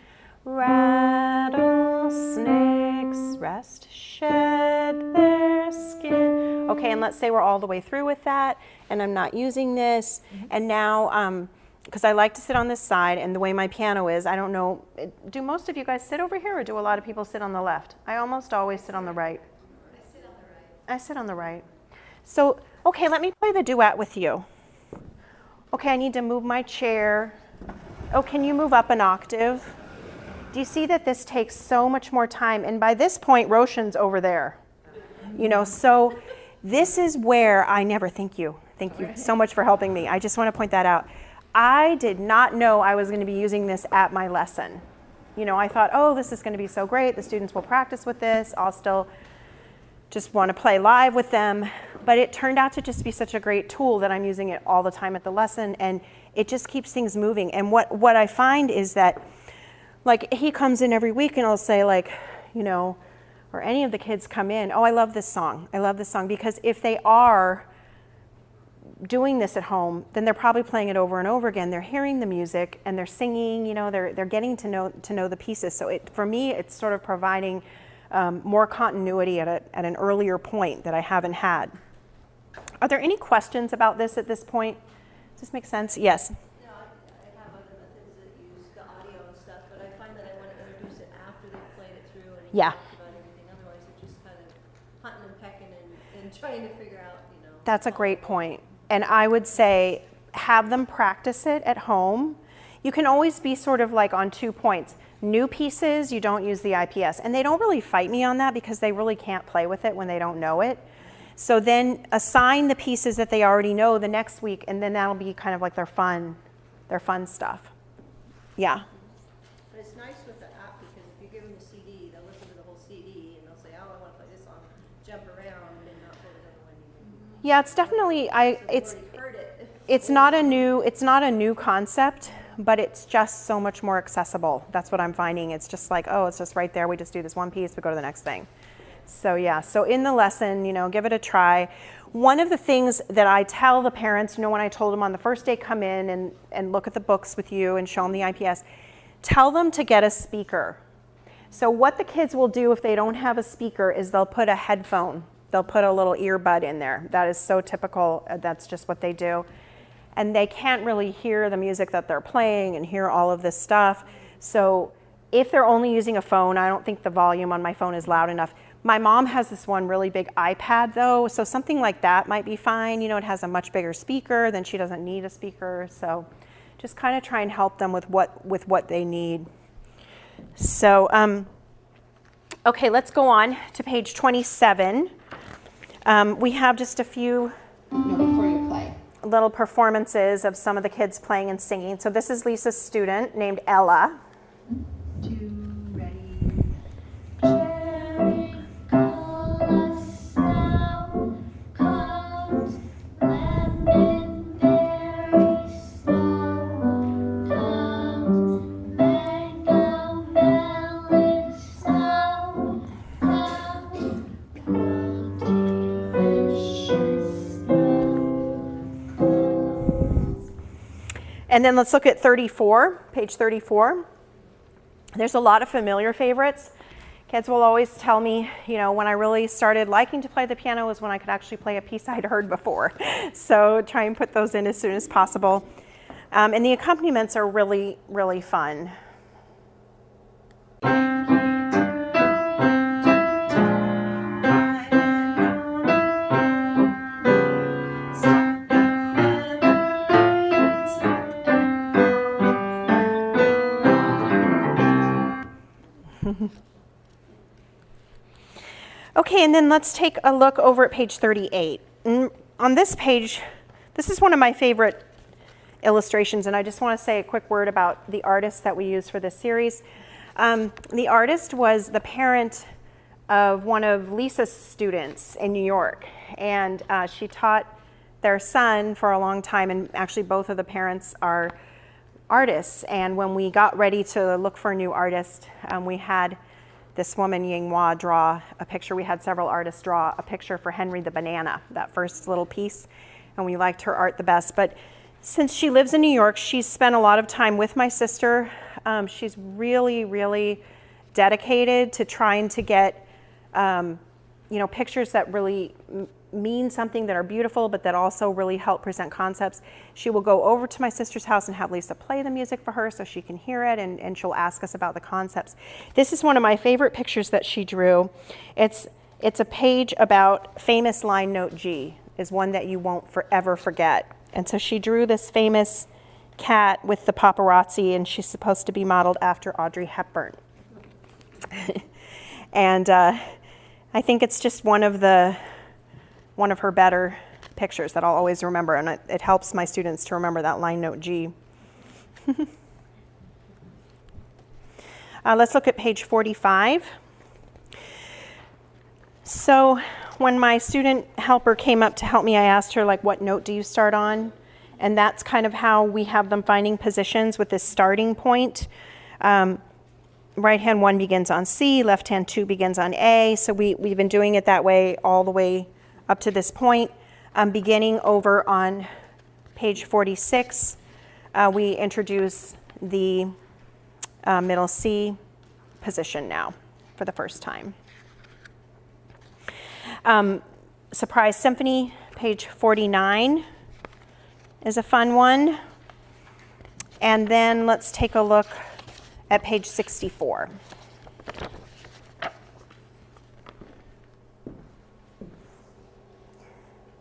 Rattlesnakes rest, shed their skin. Okay, and let's say we're all the way through with that, and I'm not using this. And now, because I like to sit on this side, and the way my piano is, I don't know, do most of you guys sit over here, or do a lot of people sit on the left? I almost always sit on the right. I sit on the right. So, okay, let me play the duet with you. Okay, I need to move my chair. Oh, can you move up an octave? Do you see that this takes so much more time? And by this point, Roshan's over there. You know, so this is where I never, thank you so much for helping me. I just want to point that out. I did not know I was going to be using this at my lesson. You know, I thought, oh, this is going to be so great. The students will practice with this. I'll still just want to play live with them. But it turned out to just be such a great tool that I'm using it all the time at the lesson, and it just keeps things moving. And what I find is that, like, he comes in every week and I'll say, like, you know, or any of the kids come in, oh, I love this song. I love this song. Because if they are doing this at home, then they're probably playing it over and over again. They're hearing the music and they're singing, you know, they're getting to know the pieces. So for me, it's sort of providing more continuity at an earlier point that I haven't had. Are there any questions about this at this point? Does this make sense? Yes. No, I have other methods that use the audio and stuff, but I find that I want to introduce it after they've played it through and Yeah. talked about everything. Otherwise, it's just kind of hunting and pecking and trying to figure out, you know. That's a great point. And I would say have them practice it at home. You can always be sort of like on 2 points. New pieces, you don't use the IPS. And they don't really fight me on that because they really can't play with it when they don't know it. So then assign the pieces that they already know the next week, and then that'll be kind of like their fun stuff. Yeah. But it's nice with the app because if you give them the CD, they'll listen to the whole CD and they'll say, oh, I want to play this song, jump around and not play the other one. Yeah, it's definitely it's not a new concept, but it's just so much more accessible. That's what I'm finding. It's just like, oh, it's just right there. We just do this one piece, we go to the next thing. So yeah, so in the lesson, give it a try. One of the things that I tell the parents, when I told them on the first day, come in and look at the books with you and show them the IPS, tell them to get a speaker. So what the kids will do if they don't have a speaker is they'll put a headphone. They'll put a little earbud in there. That is so typical. That's just what they do. And they can't really hear the music that they're playing and hear all of this stuff. So if they're only using a phone, I don't think the volume on my phone is loud enough. My mom has this one really big iPad though, so something like that might be fine. It has a much bigger speaker, then she doesn't need a speaker. So just kind of try and help them with what they need. So, okay, let's go on to page 27. We have just a few Before you play. little performances of some of the kids playing and singing. So this is Lisa's student named Ella. And then let's look at 34, page 34. There's a lot of familiar favorites. Kids will always tell me, when I really started liking to play the piano was when I could actually play a piece I'd heard before. So try and put those in as soon as possible. And the accompaniments are really, really fun. Okay, and then let's take a look over at page 38. And on this page, this is one of my favorite illustrations, and I just want to say a quick word about the artist that we use for this series. The artist was the parent of one of Lisa's students in New York, and she taught their son for a long time, and actually both of the parents are artists. And when we got ready to look for a new artist, we had this woman, Ying Hua, draw a picture. We had several artists draw a picture for Henry the Banana, that first little piece, and we liked her art the best. But since she lives in New York, she's spent a lot of time with my sister. She's really, really dedicated to trying to get, pictures that really mean something, that are beautiful, but that also really help present concepts. She will go over to my sister's house and have Lisa play the music for her so she can hear it, and she'll ask us about the concepts. This is one of my favorite pictures that she drew. It's a page about famous line note G, is one that you won't forever forget. And so she drew this famous cat with the paparazzi, and she's supposed to be modeled after Audrey Hepburn. And I think it's just one of her better pictures that I'll always remember, and it helps my students to remember that line note G. Let's look at page 45. So when my student helper came up to help me, I asked her, what note do you start on? And that's kind of how we have them finding positions with this starting point. Right hand 1 begins on C, left hand 2 begins on A. So we've been doing it that way all the way up to this point. Beginning over on page 46, we introduce the middle C position now for the first time. Surprise Symphony, page 49 is a fun one. And then let's take a look at page 64.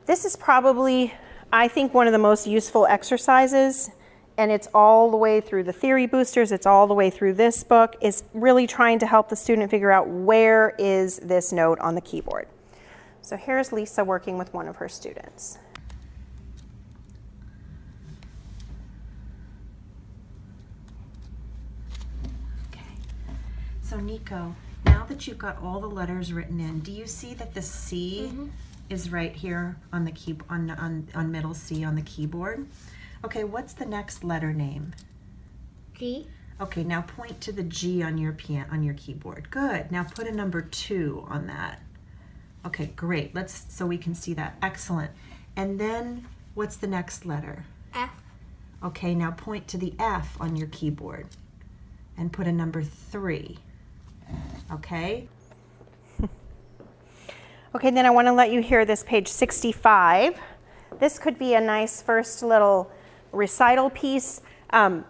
This is probably, I think, one of the most useful exercises, and it's all the way through the theory boosters, it's all the way through this book, is really trying to help the student figure out where is this note on the keyboard. So here's Lisa working with one of her students. So Nico, now that you've got all the letters written in, do you see that the C is right here on the key on middle C on the keyboard? Okay, what's the next letter name? G. Okay, now point to the G on your keyboard. Good. Now put a number 2 on that. Okay, great. So we can see that. Excellent. And then what's the next letter? F. Okay, now point to the F on your keyboard and put a number 3. Okay? Okay, then I want to let you hear this page 65. This could be a nice first little recital piece.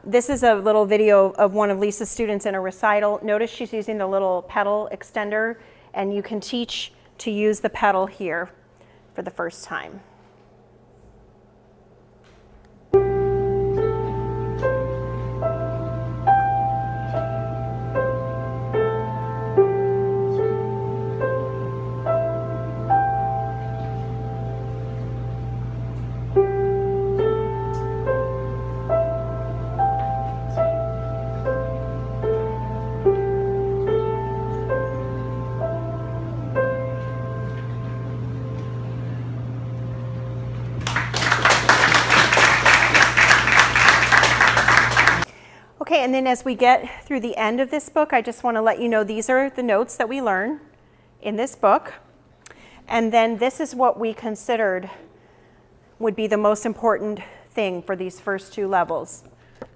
This is a little video of one of Lisa's students in a recital. Notice she's using the little pedal extender, and you can teach to use the pedal here for the first time. Okay, and then as we get through the end of this book, I just want to let you know these are the notes that we learn in this book. And then this is what we considered would be the most important thing for these first 2 levels,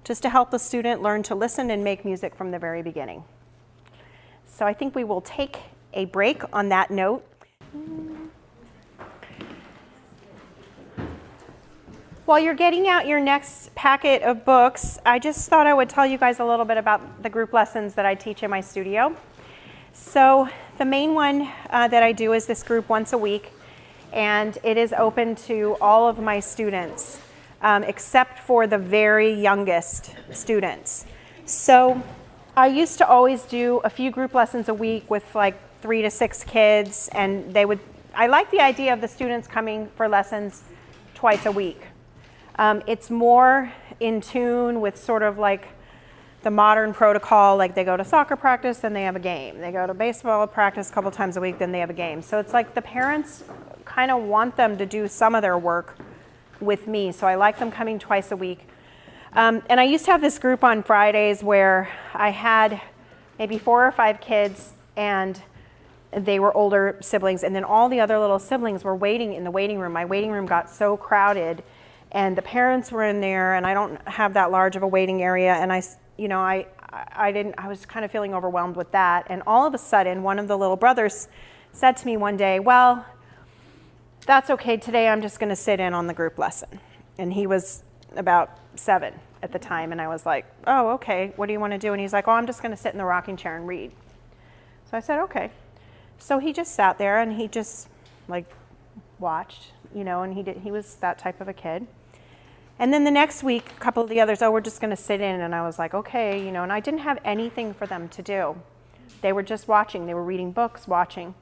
just to help the student learn to listen and make music from the very beginning. So I think we will take a break on that note. While you're getting out your next packet of books, I just thought I would tell you guys a little bit about the group lessons that I teach in my studio. So the main one that I do is this group once a week, and it is open to all of my students, except for the very youngest students. So I used to always do a few group lessons a week with like 3 to 6 kids, and I like the idea of the students coming for lessons twice a week. It's more in tune with sort of like the modern protocol, like they go to soccer practice, then they have a game. They go to baseball practice a couple times a week, then they have a game. So it's like the parents kind of want them to do some of their work with me. So I like them coming twice a week. And I used to have this group on Fridays where I had maybe 4 or 5 kids, and they were older siblings, and then all the other little siblings were waiting in the waiting room. My waiting room got so crowded, and the parents were in there, and I don't have that large of a waiting area, and I was kind of feeling overwhelmed with that. And all of a sudden, one of the little brothers said to me one day, "Well, that's okay, today I'm just gonna sit in on the group lesson." And he was about 7 at the time, and I was like, "Oh, okay, what do you wanna do?" And he's like, "Oh, I'm just gonna sit in the rocking chair and read." So I said, "Okay." So he just sat there, and he just like watched, and he was that type of a kid. And then the next week, a couple of the others, "Oh, we're just gonna sit in." And I was like, "Okay," and I didn't have anything for them to do. They were just watching. They were reading books, watching.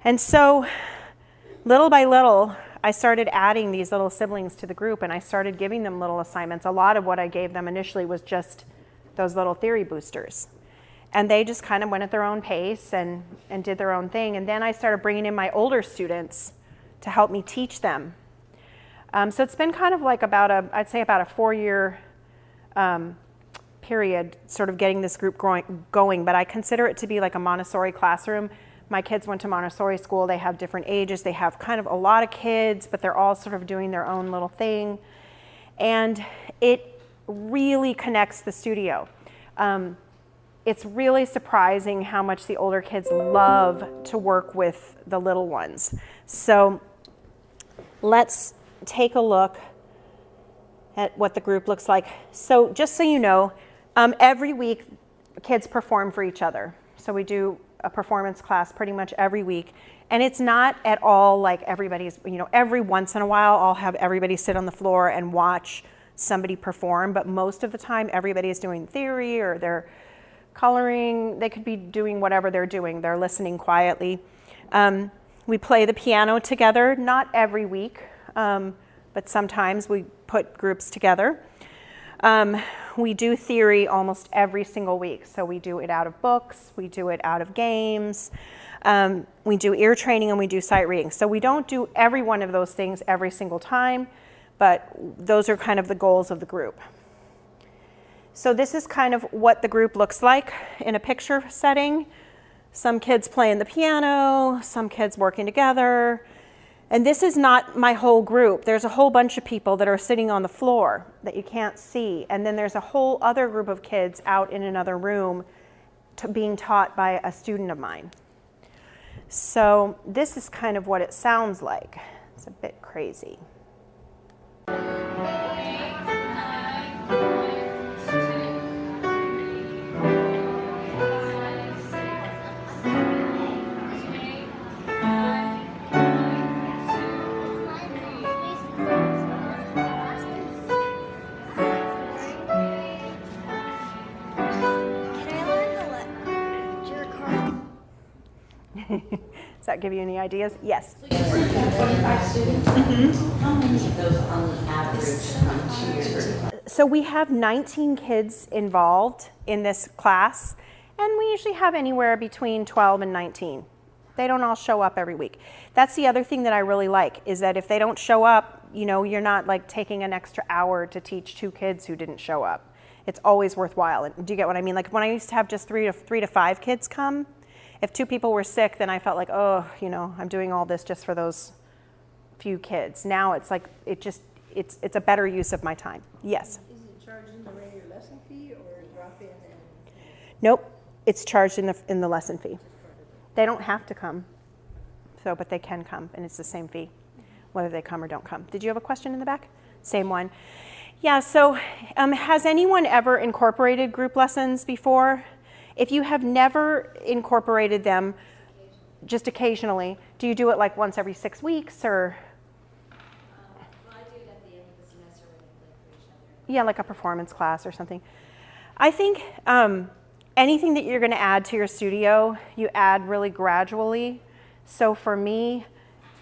And so little by little, I started adding these little siblings to the group, and I started giving them little assignments. A lot of what I gave them initially was just those little theory boosters. And they just kind of went at their own pace and did their own thing. And then I started bringing in my older students to help me teach them. So it's been kind of like I'd say about a 4-year period, sort of getting this group going, but I consider it to be like a Montessori classroom. My kids went to Montessori school. They have different ages. They have kind of a lot of kids, but they're all sort of doing their own little thing. And it really connects the studio. It's really surprising how much the older kids love to work with the little ones. So let's take a look at what the group looks like. So just so you know, every week kids perform for each other. So we do a performance class pretty much every week. And it's not at all like everybody's, every once in a while I'll have everybody sit on the floor and watch somebody perform, but most of the time everybody is doing theory or they're coloring. They could be doing whatever they're doing. They're listening quietly. We play the piano together, not every week, but sometimes we put groups together. We do theory almost every single week. So we do it out of books, we do it out of games, we do ear training, and we do sight reading. So we don't do every one of those things every single time, but those are kind of the goals of the group. So this is kind of what the group looks like in a picture setting. some kids playing the piano, some kids working together. And this is not my whole group. There's a whole bunch of people that are sitting on the floor that you can't see. And then there's a whole other group of kids out in another room being taught by a student of mine. So this is kind of what it sounds like. It's a bit crazy. Does that give you any ideas? Yes. So you said you have 25 students? Mm-hmm. How many of those on the average come to your group? So we have 19 kids involved in this class, and we usually have anywhere between 12 and 19. They don't all show up every week. That's the other thing that I really like, is that if they don't show up, you know, you're not like taking an extra hour to teach 2 kids who didn't show up. It's always worthwhile. And do you get what I mean? Like when I used to have just 3 to 5 kids come, if 2 people were sick, then I felt like, oh, you know, I'm doing all this just for those few kids. Now it's like, it's a better use of my time. Yes? Is it charged in the regular lesson fee or drop in and? Nope, it's charged in the lesson fee. They don't have to come, but they can come, and it's the same fee, whether they come or don't come. Did you have a question in the back? Same one. Yeah, so has anyone ever incorporated group lessons before? If you have never incorporated them, just occasionally, do you do it like once every 6 weeks or? Well, I do it at the end of the semester when they play for each other. Yeah, like a performance class or something. I think anything that you're going to add to your studio, you add really gradually. So for me,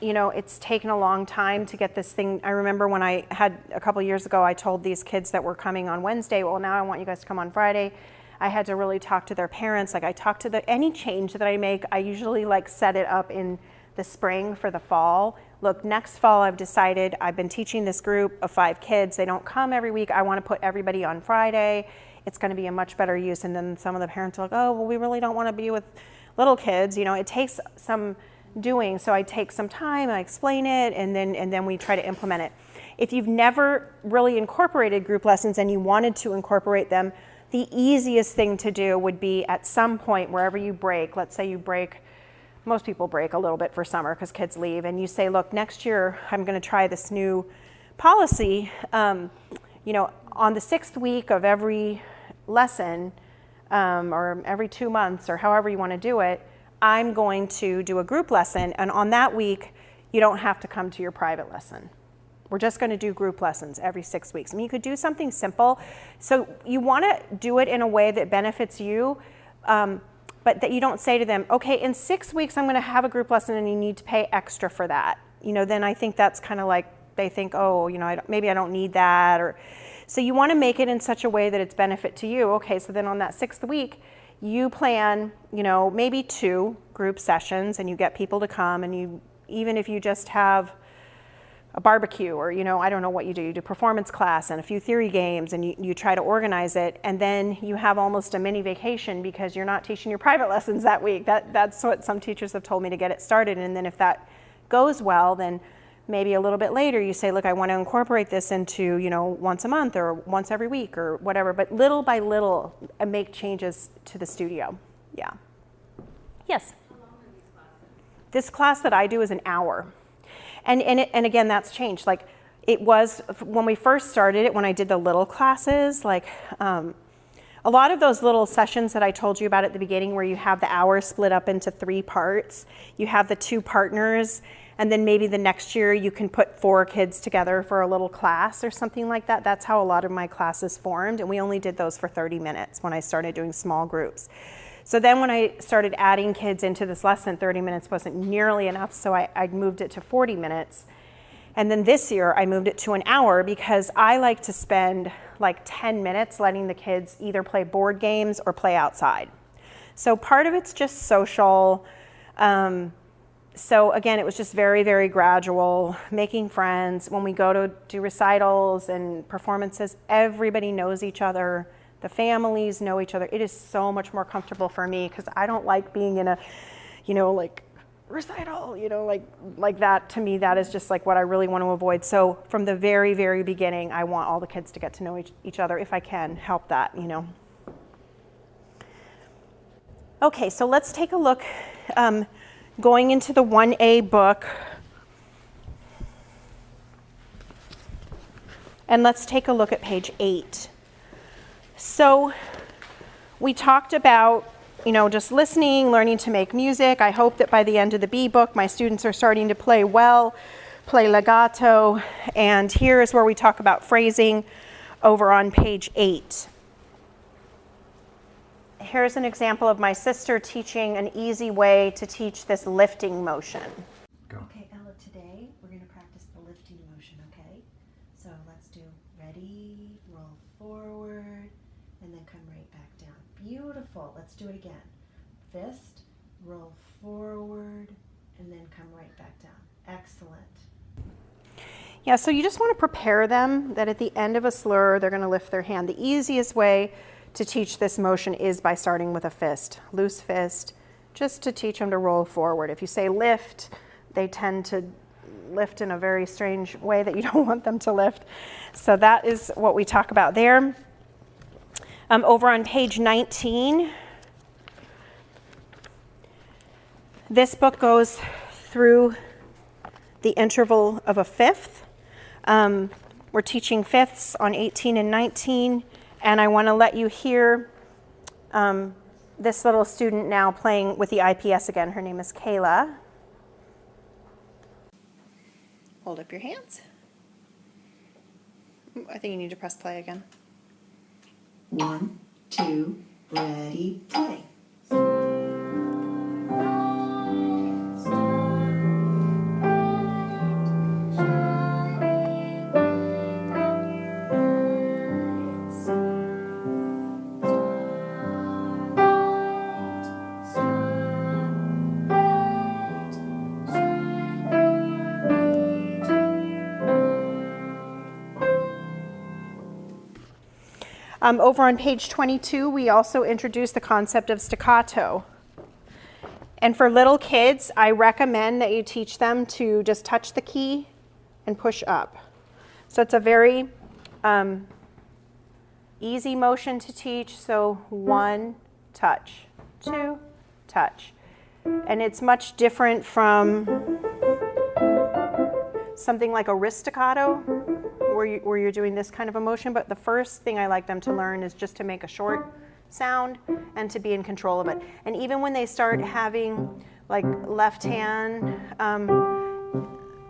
you know, it's taken a long time to get this thing. I remember when I had a couple years ago, I told these kids that were coming on Wednesday, well, now I want you guys to come on Friday. I had to really talk to their parents. Like I talked to any change that I make, I usually like set it up in the spring for the fall. Look, next fall I've decided I've been teaching this group of 5 kids. They don't come every week. I want to put everybody on Friday. It's going to be a much better use. And then some of the parents are like, oh, well, we really don't want to be with little kids. You know, it takes some doing. So I take some time, I explain it, and then we try to implement it. If you've never really incorporated group lessons and you wanted to incorporate them, the easiest thing to do would be at some point wherever you break, let's say you break, most people break a little bit for summer because kids leave, and you say, look, next year I'm going to try this new policy, you know, on the 6th week of every lesson or every 2 months or however you want to do it, I'm going to do a group lesson, and on that week you don't have to come to your private lesson. We're just going to do group lessons every 6 weeks. I mean, you could do something simple. So you want to do it in a way that benefits you, but that you don't say to them, okay, in 6 weeks I'm going to have a group lesson and you need to pay extra for that. You know, then I think that's kind of like they think, oh, you know, maybe I don't need that. Or so you want to make it in such a way that it's benefit to you. Okay, so then on that 6th week, you plan, you know, maybe 2 group sessions, and you get people to come, and you, even if you just have a barbecue, or, you know, I don't know what you do performance class and a few theory games, and you try to organize it, and then you have almost a mini vacation because you're not teaching your private lessons that week. That's what some teachers have told me to get it started. And then if that goes well, then maybe a little bit later you say, look, I want to incorporate this into, you know, once a month or once every week or whatever, but little by little make changes to the studio. Yeah. Yes? How long are these classes? This class that I do is an hour. And again, that's changed. Like it was when we first started it, when I did the little classes, like a lot of those little sessions that I told you about at the beginning where you have the hour split up into 3 parts, you have the 2 partners, and then maybe the next year you can put 4 kids together for a little class or something like that. That's how a lot of my classes formed, and we only did those for 30 minutes when I started doing small groups. So then when I started adding kids into this lesson, 30 minutes wasn't nearly enough, so I moved it to 40 minutes. And then this year I moved it to an hour because I like to spend like 10 minutes letting the kids either play board games or play outside. So part of it's just social. So again, it was just very, very gradual, making friends. When we go to do recitals and performances, everybody knows each other. The families know each other. It is so much more comfortable for me because I don't like being in a, like recital, like that. To me, that is just like what I really want to avoid. So from the very, very beginning, I want all the kids to get to know each other if I can help that, Okay, so let's take a look, going into the 1A book. And let's take a look at page 8. So we talked about, just listening, learning to make music. I hope that by the end of the B book, my students are starting to play well, play legato. And here is where we talk about phrasing over on page 8. Here's an example of my sister teaching an easy way to teach this lifting motion. Okay, Ella, today we're going to practice the lifting motion, okay? So let's do ready, roll forward, and then come right back down. Beautiful. Let's do it again. Fist, roll forward, and then come right back down. Excellent. Yeah, so you just want to prepare them that at the end of a slur, they're going to lift their hand. The easiest way to teach this motion is by starting with a fist, loose fist, just to teach them to roll forward. If you say lift, they tend to lift in a very strange way that you don't want them to lift. So that is what we talk about there. Over on page 19, this book goes through the interval of a fifth. We're teaching fifths on 18 and 19, and I want to let you hear this little student now playing with the IPS again. Her name is Kayla. Hold up your hands. I think you need to press play again. 1, 2, ready, play. Over on page 22, we also introduced the concept of staccato. And for little kids, I recommend that you teach them to just touch the key and push up. So it's a very easy motion to teach. So 1, touch, 2, touch. And it's much different from something like a wrist staccato, where you're doing this kind of a motion, but the first thing I like them to learn is just to make a short sound and to be in control of it. And even when they start having like left hand,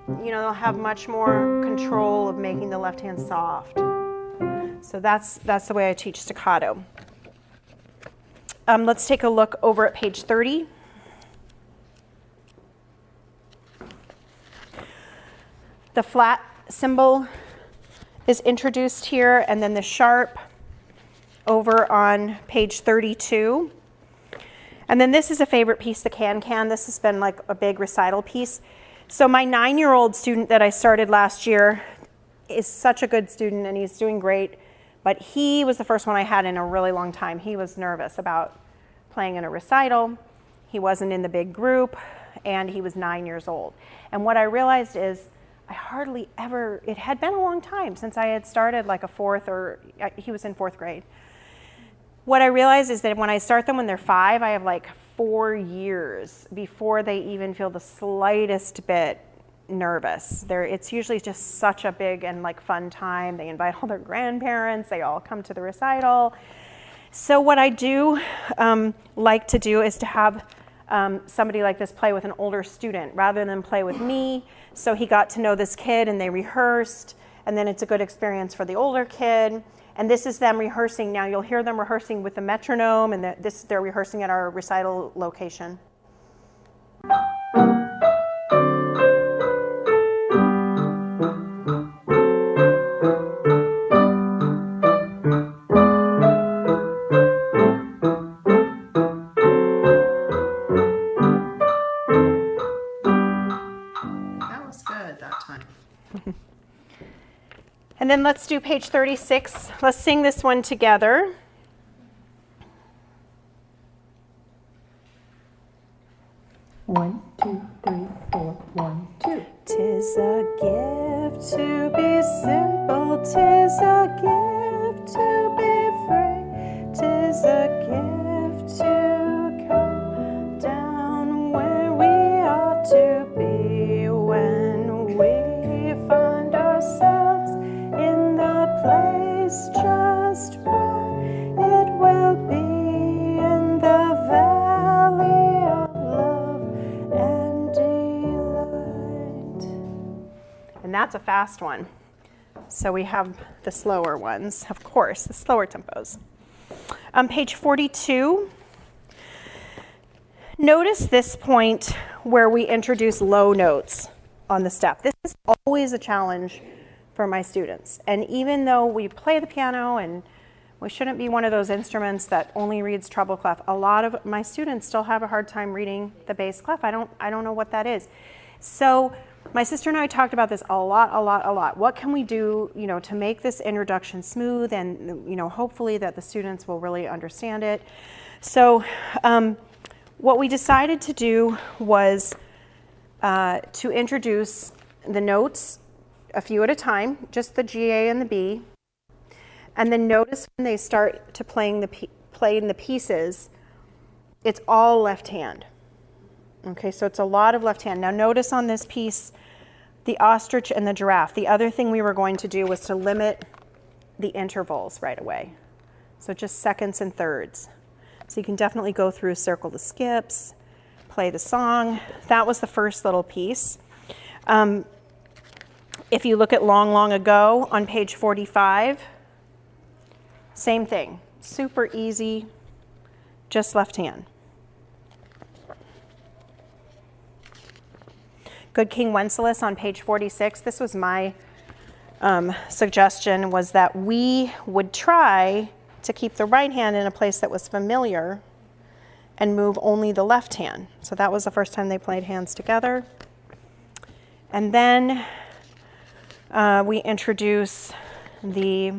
they'll have much more control of making the left hand soft. So that's the way I teach staccato. Let's take a look over at page 30. The flat symbol is introduced here, and then the sharp over on page 32. And then this is a favorite piece, the can-can. This has been like a big recital piece. So my 9-year-old student that I started last year is such a good student, and he's doing great, but he was the first one I had in a really long time. He was nervous about playing in a recital. He wasn't in the big group, and he was 9 years old. And what I realized is I hardly ever, it had been a long time since I had started like he was in 4th grade. What I realized is that when I start them when they're 5, I have like 4 years before they even feel the slightest bit nervous. It's usually just such a big and like fun time. They invite all their grandparents, they all come to the recital. So what I do like to do is to have somebody like this play with an older student rather than play with me. So he got to know this kid and they rehearsed, and then it's a good experience for the older kid. And this is them rehearsing. Now you'll hear them rehearsing with the metronome, and they're rehearsing at our recital location. And then let's do page 36. Let's sing this one together. 1, 2, 3, 4. 1, 2. 'Tis a gift to be simple, 'tis a gift to be free, 'tis a gift to come down where we ought to be. When we find ourselves in the place just right, it will be in the valley of love and delight. And that's a fast one. So we have the slower ones, of course, the slower tempos. On page 42, notice this point where we introduce low notes on the step. This is always a challenge for my students. And even though we play the piano and we shouldn't be one of those instruments that only reads treble clef, a lot of my students still have a hard time reading the bass clef. I don't know what that is. So my sister and I talked about this a lot. What can we do, to make this introduction smooth and, hopefully that the students will really understand it. So what we decided to do was to introduce the notes a few at a time, just the G, A, and the B. And then notice when they start to playing the pieces, it's all left hand. Okay, so it's a lot of left hand. Now notice on this piece, the ostrich and the giraffe. The other thing we were going to do was to limit the intervals right away. So just seconds and thirds. So you can definitely go through, circle the skips, play the song. That was the first little piece. If you look at Long, Long Ago on page 45, same thing, super easy, just left hand. Good King Wenceslas on page 46. This was my suggestion, was that we would try to keep the right hand in a place that was familiar and move only the left hand. So that was the first time they played hands together. And then we introduce the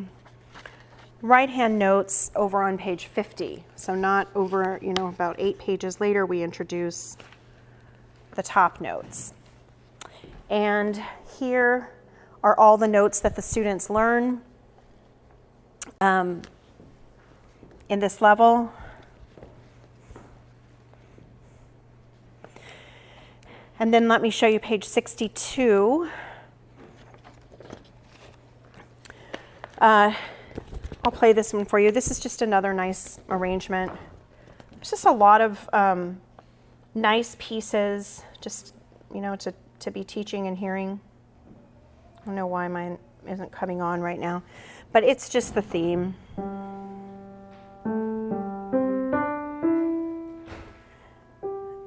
right hand notes over on page 50. So not over, about 8 pages later, we introduce the top notes. And here are all the notes that the students learn in this level. And then let me show you page 62. I'll play this one for you. This is just another nice arrangement. There's just a lot of nice pieces, just, to be teaching and hearing. I don't know why mine isn't coming on right now, but it's just the theme.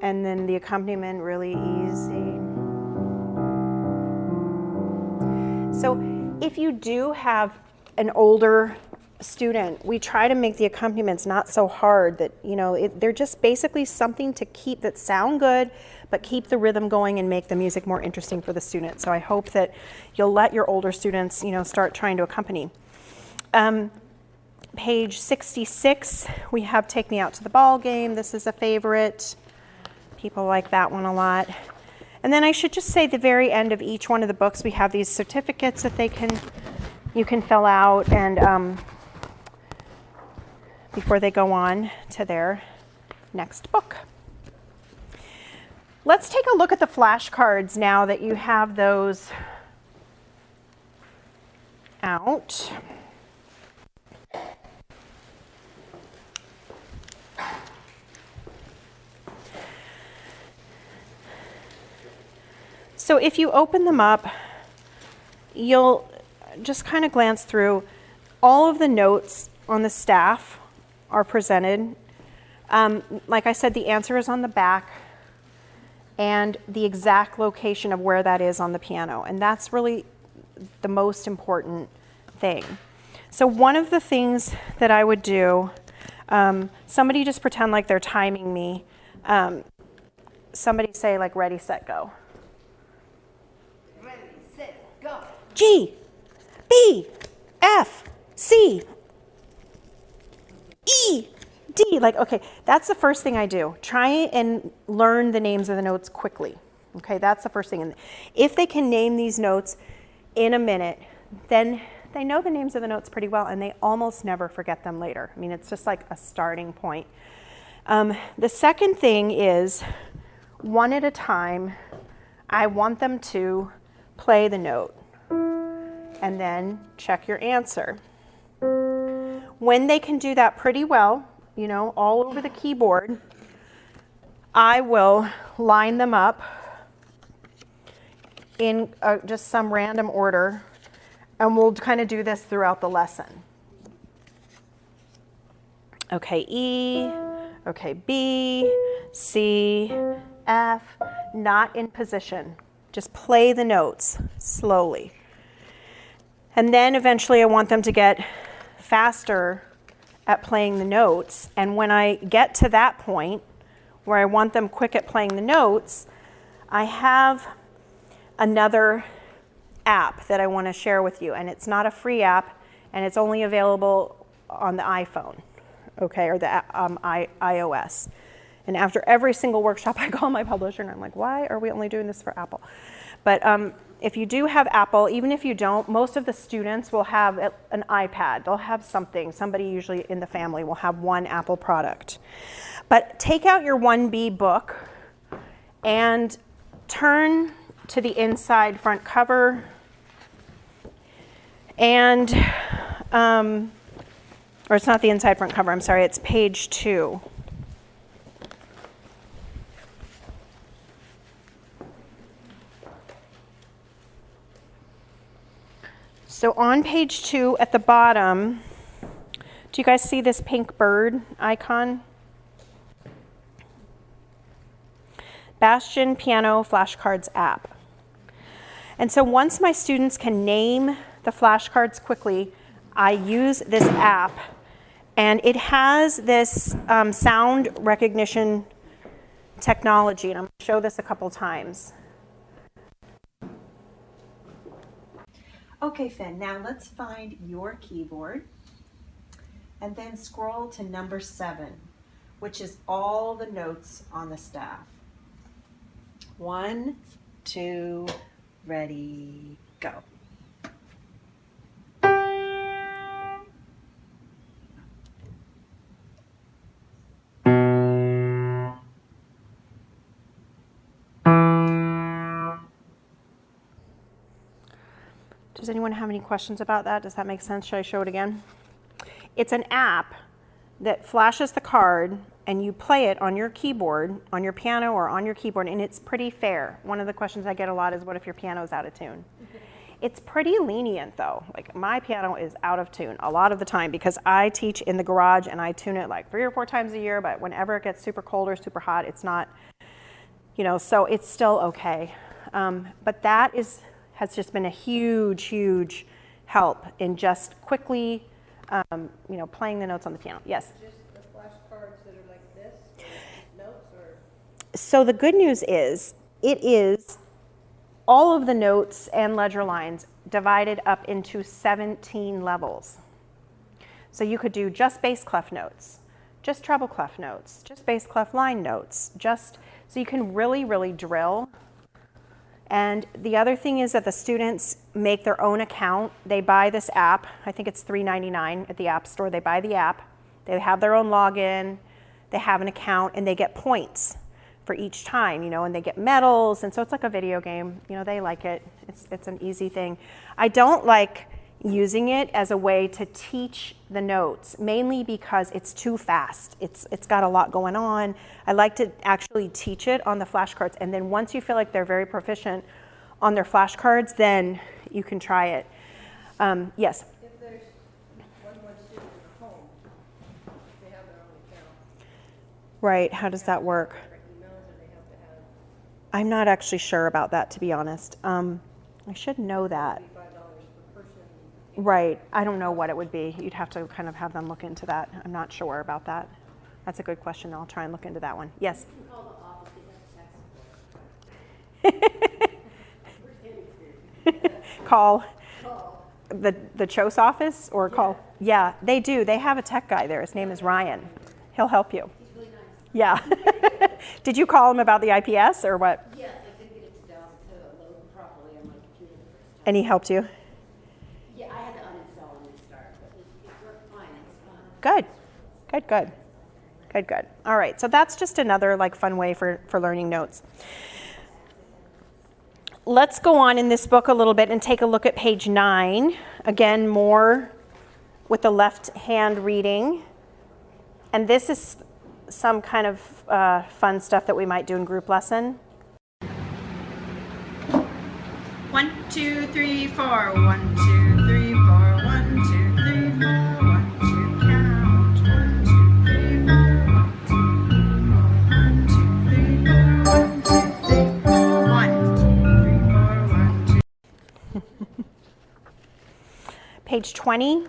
And then the accompaniment really easy. So if you do have an older student, we try to make the accompaniments not so hard that, they're just basically something to keep that sound good, but keep the rhythm going and make the music more interesting for the student. So I hope that you'll let your older students, start trying to accompany. Page 66, we have Take Me Out to the Ball Game. This is a favorite. People like that one a lot. And then I should just say the very end of each one of the books, we have these certificates that you can fill out and before they go on to their next book. Let's take a look at the flashcards now that you have those out. So if you open them up, you'll just kind of glance through. All of the notes on the staff are presented. Like I said, the answer is on the back and the exact location of where that is on the piano. And that's really the most important thing. So one of the things that I would do, somebody just pretend like they're timing me. Somebody say like ready, set, go. Ready, set, go. G, B, F, C, E, D, like, okay, that's the first thing I do. Try and learn the names of the notes quickly. Okay, that's the first thing. And if they can name these notes in a minute, then they know the names of the notes pretty well, and they almost never forget them later. I mean, it's just like a starting point. The second thing is, one at a time, I want them to play the note and then check your answer. When they can do that pretty well, you know, all over the keyboard, I will line them up in just some random order, and we'll kind of do this throughout the lesson. Okay, E, okay, B, C, F, not in position. Just play the notes slowly. And then eventually I want them to get faster at playing the notes. And when I get to that point where I want them quick at playing the notes, I have another app that I want to share with you. And it's not a free app, and it's only available on the iPhone, okay, or the iOS. And after every single workshop, I call my publisher and I'm like, why are we only doing this for Apple? But if you do have Apple, even if you don't, most of the students will have an iPad. They'll have something. Somebody usually in the family will have one Apple product. But take out your 1B book and turn to the inside front cover, and, or it's not the inside front cover, I'm sorry, it's page 2. So on page 2 at the bottom, do you guys see this pink bird icon? Bastien Piano Flashcards app. And so once my students can name the flashcards quickly, I use this app, and it has this sound recognition technology, and I'm going to show this a couple times. Okay, Finn, now let's find your keyboard and then scroll to number 7, which is all the notes on the staff. 1, 2, ready, go. Does anyone have any questions about that? Does that make sense? Should I show it again? It's an app that flashes the card, and you play it on your keyboard, on your piano or on your keyboard, and it's pretty fair. One of the questions I get a lot is, what if your piano's out of tune? It's pretty lenient though. Like, my piano is out of tune a lot of the time because I teach in the garage and I tune it like 3 or 4 times a year, but whenever it gets super cold or super hot, it's not, you know, so it's still okay. But that has just been a huge, huge help in just quickly, you know, playing the notes on the piano. Yes? Just the flashcards that are like this, or just notes, or? So the good news is, it is all of the notes and ledger lines divided up into 17 levels. So you could do just bass clef notes, just treble clef notes, just bass clef line notes, so you can really, really drill. And the other thing is that the students make their own account. They buy this app. I think it's $3.99 at the App Store. They buy the app. They have their own login. They have an account, and they get points for each time, you know, and they get medals. And so it's like a video game. You know, they like it. It's an easy thing. I don't like using it as a way to teach the notes, mainly because it's too fast. It's got a lot going on. I like to actually teach it on the flashcards, and then once you feel like they're very proficient on their flashcards, then you can try it. Yes? If there's one student in the home, they have their own account. Right, how does that work? Emails, or they have to have I'm not actually sure about that, to be honest. I should know that. $5 per person. Right, I don't know what it would be. You'd have to kind of have them look into that. I'm not sure about that. That's a good question. I'll try and look into that one. Yes? You can call the office, they have text. Call the CHOS office, or call? Yeah, they do. They have a tech guy there. His name is Ryan. He'll help you. He's really nice. Yeah. Did you call him about the IPS or what? Yes, I couldn't get it to load properly on my computer the first time. And he helped you? Yeah, I had to uninstall and restart, but it worked fine. It's fine. Good. Good, good. Good, good. All right, so that's just another like fun way for learning notes. Let's go on in this book a little bit and take a look at page 9. Again, more with the left hand reading. And this is some kind of fun stuff that we might do in group lesson. 1, 2, 3, 4. 1, 2, 3, 4. 1, 2, 3, 4. 1, 2, count. 1, 2, 3, 4. 1, 2, 3, 4. 1, 2, 3, 4. 1, 2, 3, 4. 1, 2. Page 20.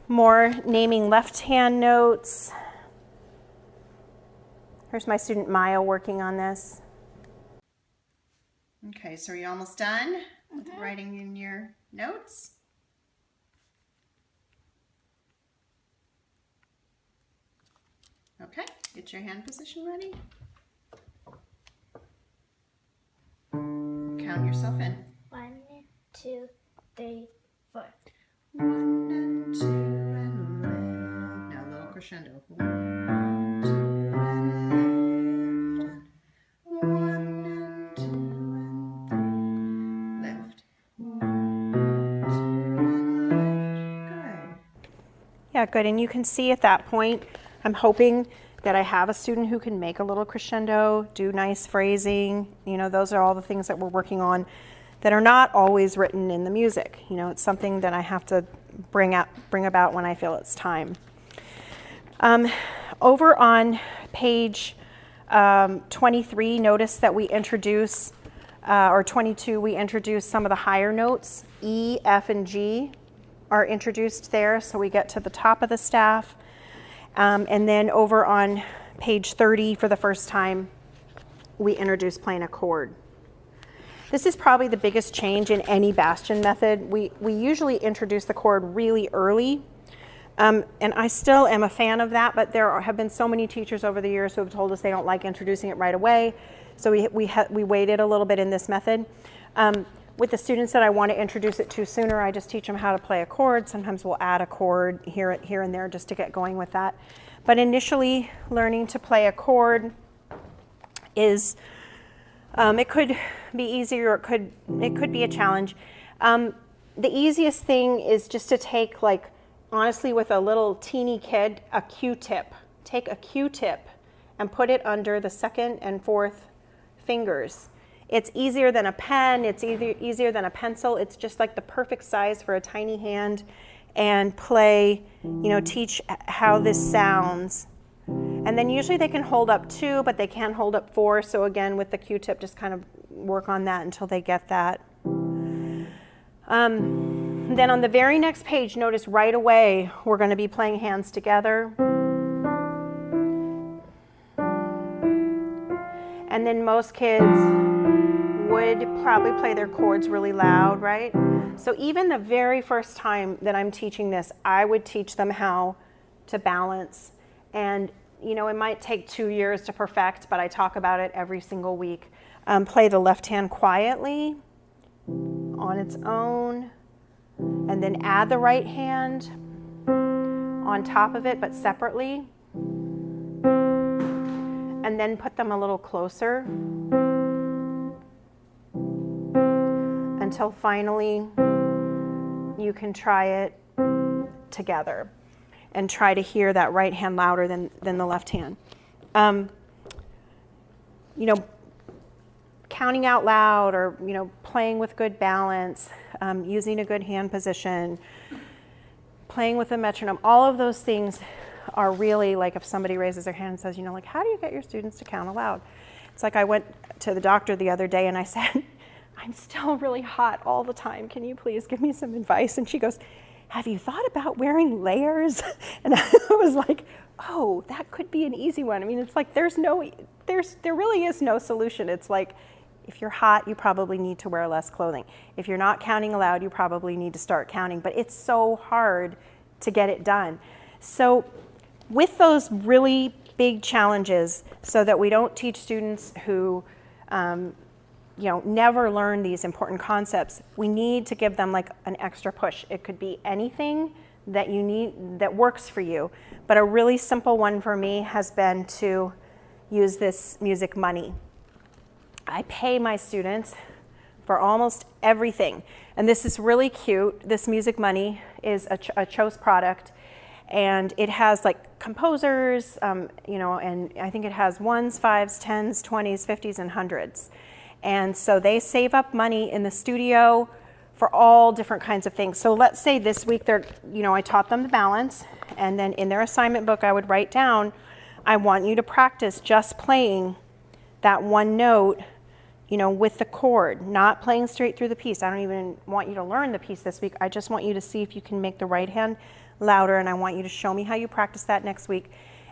More naming left-hand notes. Here's my student Maya working on this. Okay, so are you almost done with writing in your notes? Okay, get your hand position ready. Count yourself in. 1, 2, 3, 4. 1 and 2 and lift. Now a little crescendo. 1, 2 and lift. 1 and 2 and 3. Lift. 1, 2 and lift. Good. Yeah, good. And you can see at that point, I'm hoping that I have a student who can make a little crescendo, do nice phrasing. You know, those are all the things that we're working on that are not always written in the music. You know, it's something that I have to bring about when I feel it's time. Over on page 23, notice that we introduce, or 22, we introduce some of the higher notes. E, F, and G are introduced there, so we get to the top of the staff. And then over on page 30, for the first time, we introduce playing a chord. This is probably the biggest change in any Bastien method. We usually introduce the chord really early, and I still am a fan of that, but there have been so many teachers over the years who have told us they don't like introducing it right away, so we waited a little bit in this method. With the students that I want to introduce it to sooner, I just teach them how to play a chord. Sometimes we'll add a chord here and there just to get going with that. But initially, learning to play a chord is, it could be easy or it could be a challenge. The easiest thing is just to take, like, honestly, with a little teeny kid, a Q-tip. Take a Q-tip and put it under the second and fourth fingers. It's easier than a pen, it's easier than a pencil. It's just like the perfect size for a tiny hand, and play, you know, teach how this sounds. And then usually they can hold up 2, but they can't hold up 4. So again, with the Q-tip, just kind of work on that until they get that. Then on the very next page, notice right away, we're going to be playing hands together. And then most kids would probably play their chords really loud, right? So even the very first time that I'm teaching this, I would teach them how to balance. And, you know, it might take 2 years to perfect, but I talk about it every single week. Play the left hand quietly on its own, and then add the right hand on top of it, but separately. And then put them a little closer until finally you can try it together and try to hear that right hand louder than the left hand. You know, counting out loud, or, you know, playing with good balance, using a good hand position, playing with a metronome, all of those things are really, like, if somebody raises their hand and says, you know, like, how do you get your students to count aloud? It's like I went to the doctor the other day and I said, I'm still really hot all the time. Can you please give me some advice? And she goes, have you thought about wearing layers? And I was like, oh, that could be an easy one. I mean, it's like there really is no solution. It's like, If you're hot, you probably need to wear less clothing. If you're not counting aloud, you probably need to start counting, but it's so hard to get it done. So with those really big challenges, so that we don't teach students who never learn these important concepts, we need to give them like an extra push. It could be anything that you need that works for you, but a really simple one for me has been to use this music money. I pay my students for almost everything, and this is really cute. This music money is a Chose product, and it has like composers, and I think it has 1s, 5s, 10s, 20s, 50s, and 100s. And so they save up money in the studio for all different kinds of things. So let's say this week I taught them the balance, and then in their assignment book I would write down, I want you to practice just playing that one note, with the chord, not playing straight through the piece. I don't even want you to learn the piece this week. I just want you to see if you can make the right hand louder, and I want you to show me how you practice that next week,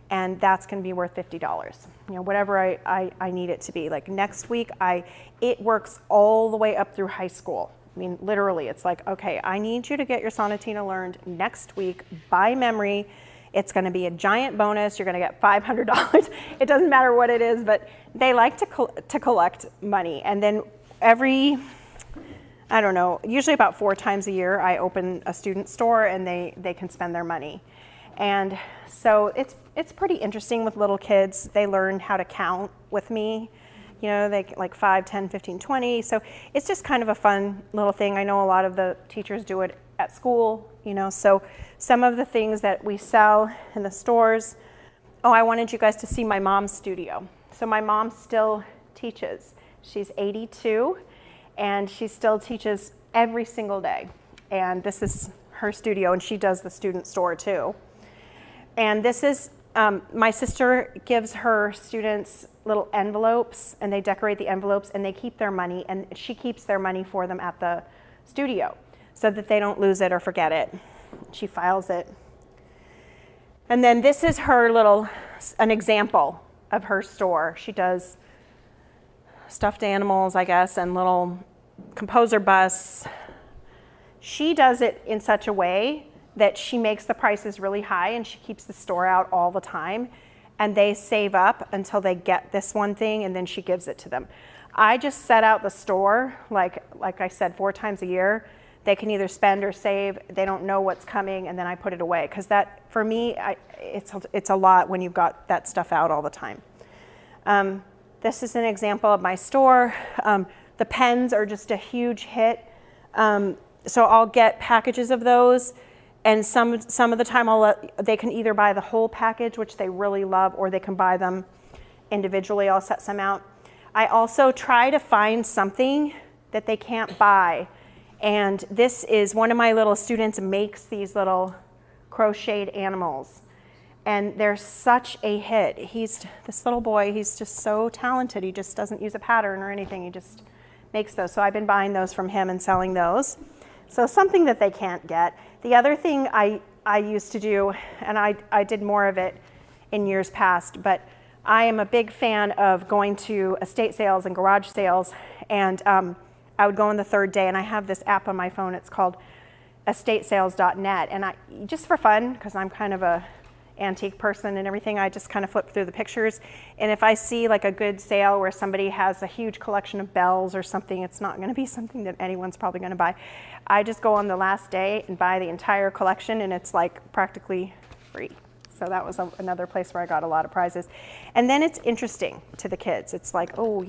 and that's going to be worth $50. Whatever I need it to be. Like next week, it works all the way up through high school. I mean, literally, it's like, okay, I need you to get your sonatina learned next week by memory. It's going to be a giant bonus. You're going to get $500. It doesn't matter what it is, but they like to collect money. And then usually about 4 times a year, I open a student store and they can spend their money. And so it's pretty interesting with little kids. They learn how to count with me. They like 5, 10, 15, 20. So it's just kind of a fun little thing. I know a lot of the teachers do it at school, so some of the things that we sell in the stores. Oh, I wanted you guys to see my mom's studio. So my mom still teaches. She's 82, and she still teaches every single day. And this is her studio, and she does the student store too. And this is, my sister gives her students little envelopes, and they decorate the envelopes, and they keep their money, and she keeps their money for them at the studio so that they don't lose it or forget it. She files it. And then this is an example of her store. She does stuffed animals, I guess, and little composer busts. She does it in such a way that she makes the prices really high, and she keeps the store out all the time, and they save up until they get this one thing, and then she gives it to them. I just set out the store, like I said, 4 times a year. They can either spend or save. They don't know what's coming, and then I put it away. Because that, for me, it's a lot when you've got that stuff out all the time. This is an example of my store. The pens are just a huge hit. So I'll get packages of those, and some of the time they can either buy the whole package, which they really love, or they can buy them individually. I'll set some out. I also try to find something that they can't buy. And this is one of my little students makes these little crocheted animals. And they're such a hit. This little boy, he's just so talented. He just doesn't use a pattern or anything. He just makes those. So I've been buying those from him and selling those. So something that they can't get. The other thing I used to do, and I did more of it in years past, but I am a big fan of going to estate sales and garage sales, and I would go on the 3rd day, and I have this app on my phone. It's called estatesales.net, and just for fun, because I'm kind of a antique person and everything, I just kind of flip through the pictures, and if I see like a good sale where somebody has a huge collection of bells or something, it's not going to be something that anyone's probably going to buy. I just go on the last day and buy the entire collection, and it's like practically free. So that was another place where I got a lot of prizes. And then it's interesting to the kids. It's like, oh,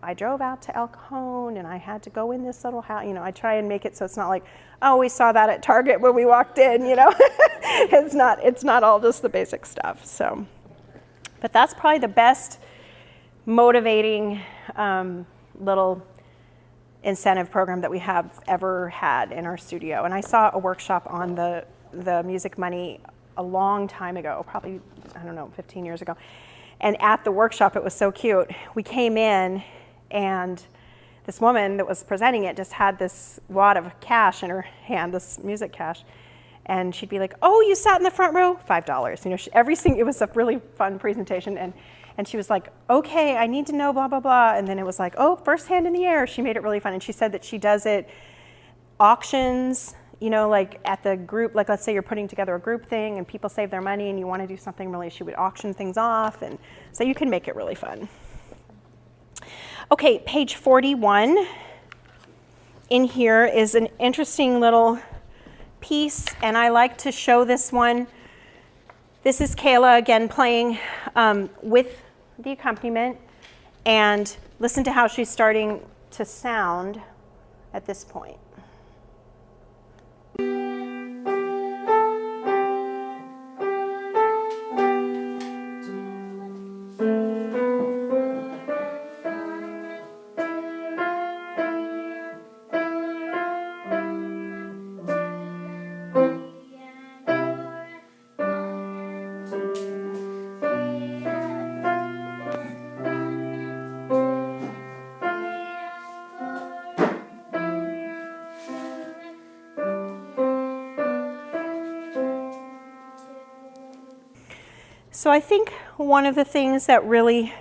I drove out to El Cajon and I had to go in this little house. I try and make it so it's not like, oh, we saw that at Target when we walked in, It's not all just the basic stuff. So, but that's probably the best motivating little incentive program that we have ever had in our studio. And I saw a workshop on the music money a long time ago, probably, 15 years ago. And at the workshop, it was so cute. We came in, and this woman that was presenting it just had this wad of cash in her hand, this music cash. And she'd be like, oh, you sat in the front row? $5. Everything, it was a really fun presentation. And she was like, okay, I need to know blah, blah, blah. And then it was like, oh, first hand in the air. She made it really fun. And she said that she does it auctions, like at the group, like let's say you're putting together a group thing and people save their money and you want to do something really, she would auction things off. And so you can make it really fun. Okay, page 41. In here is an interesting little piece, and I like to show this one. This is Kayla again playing with the accompaniment, and listen to how she's starting to sound at this point. So I think one of the things that really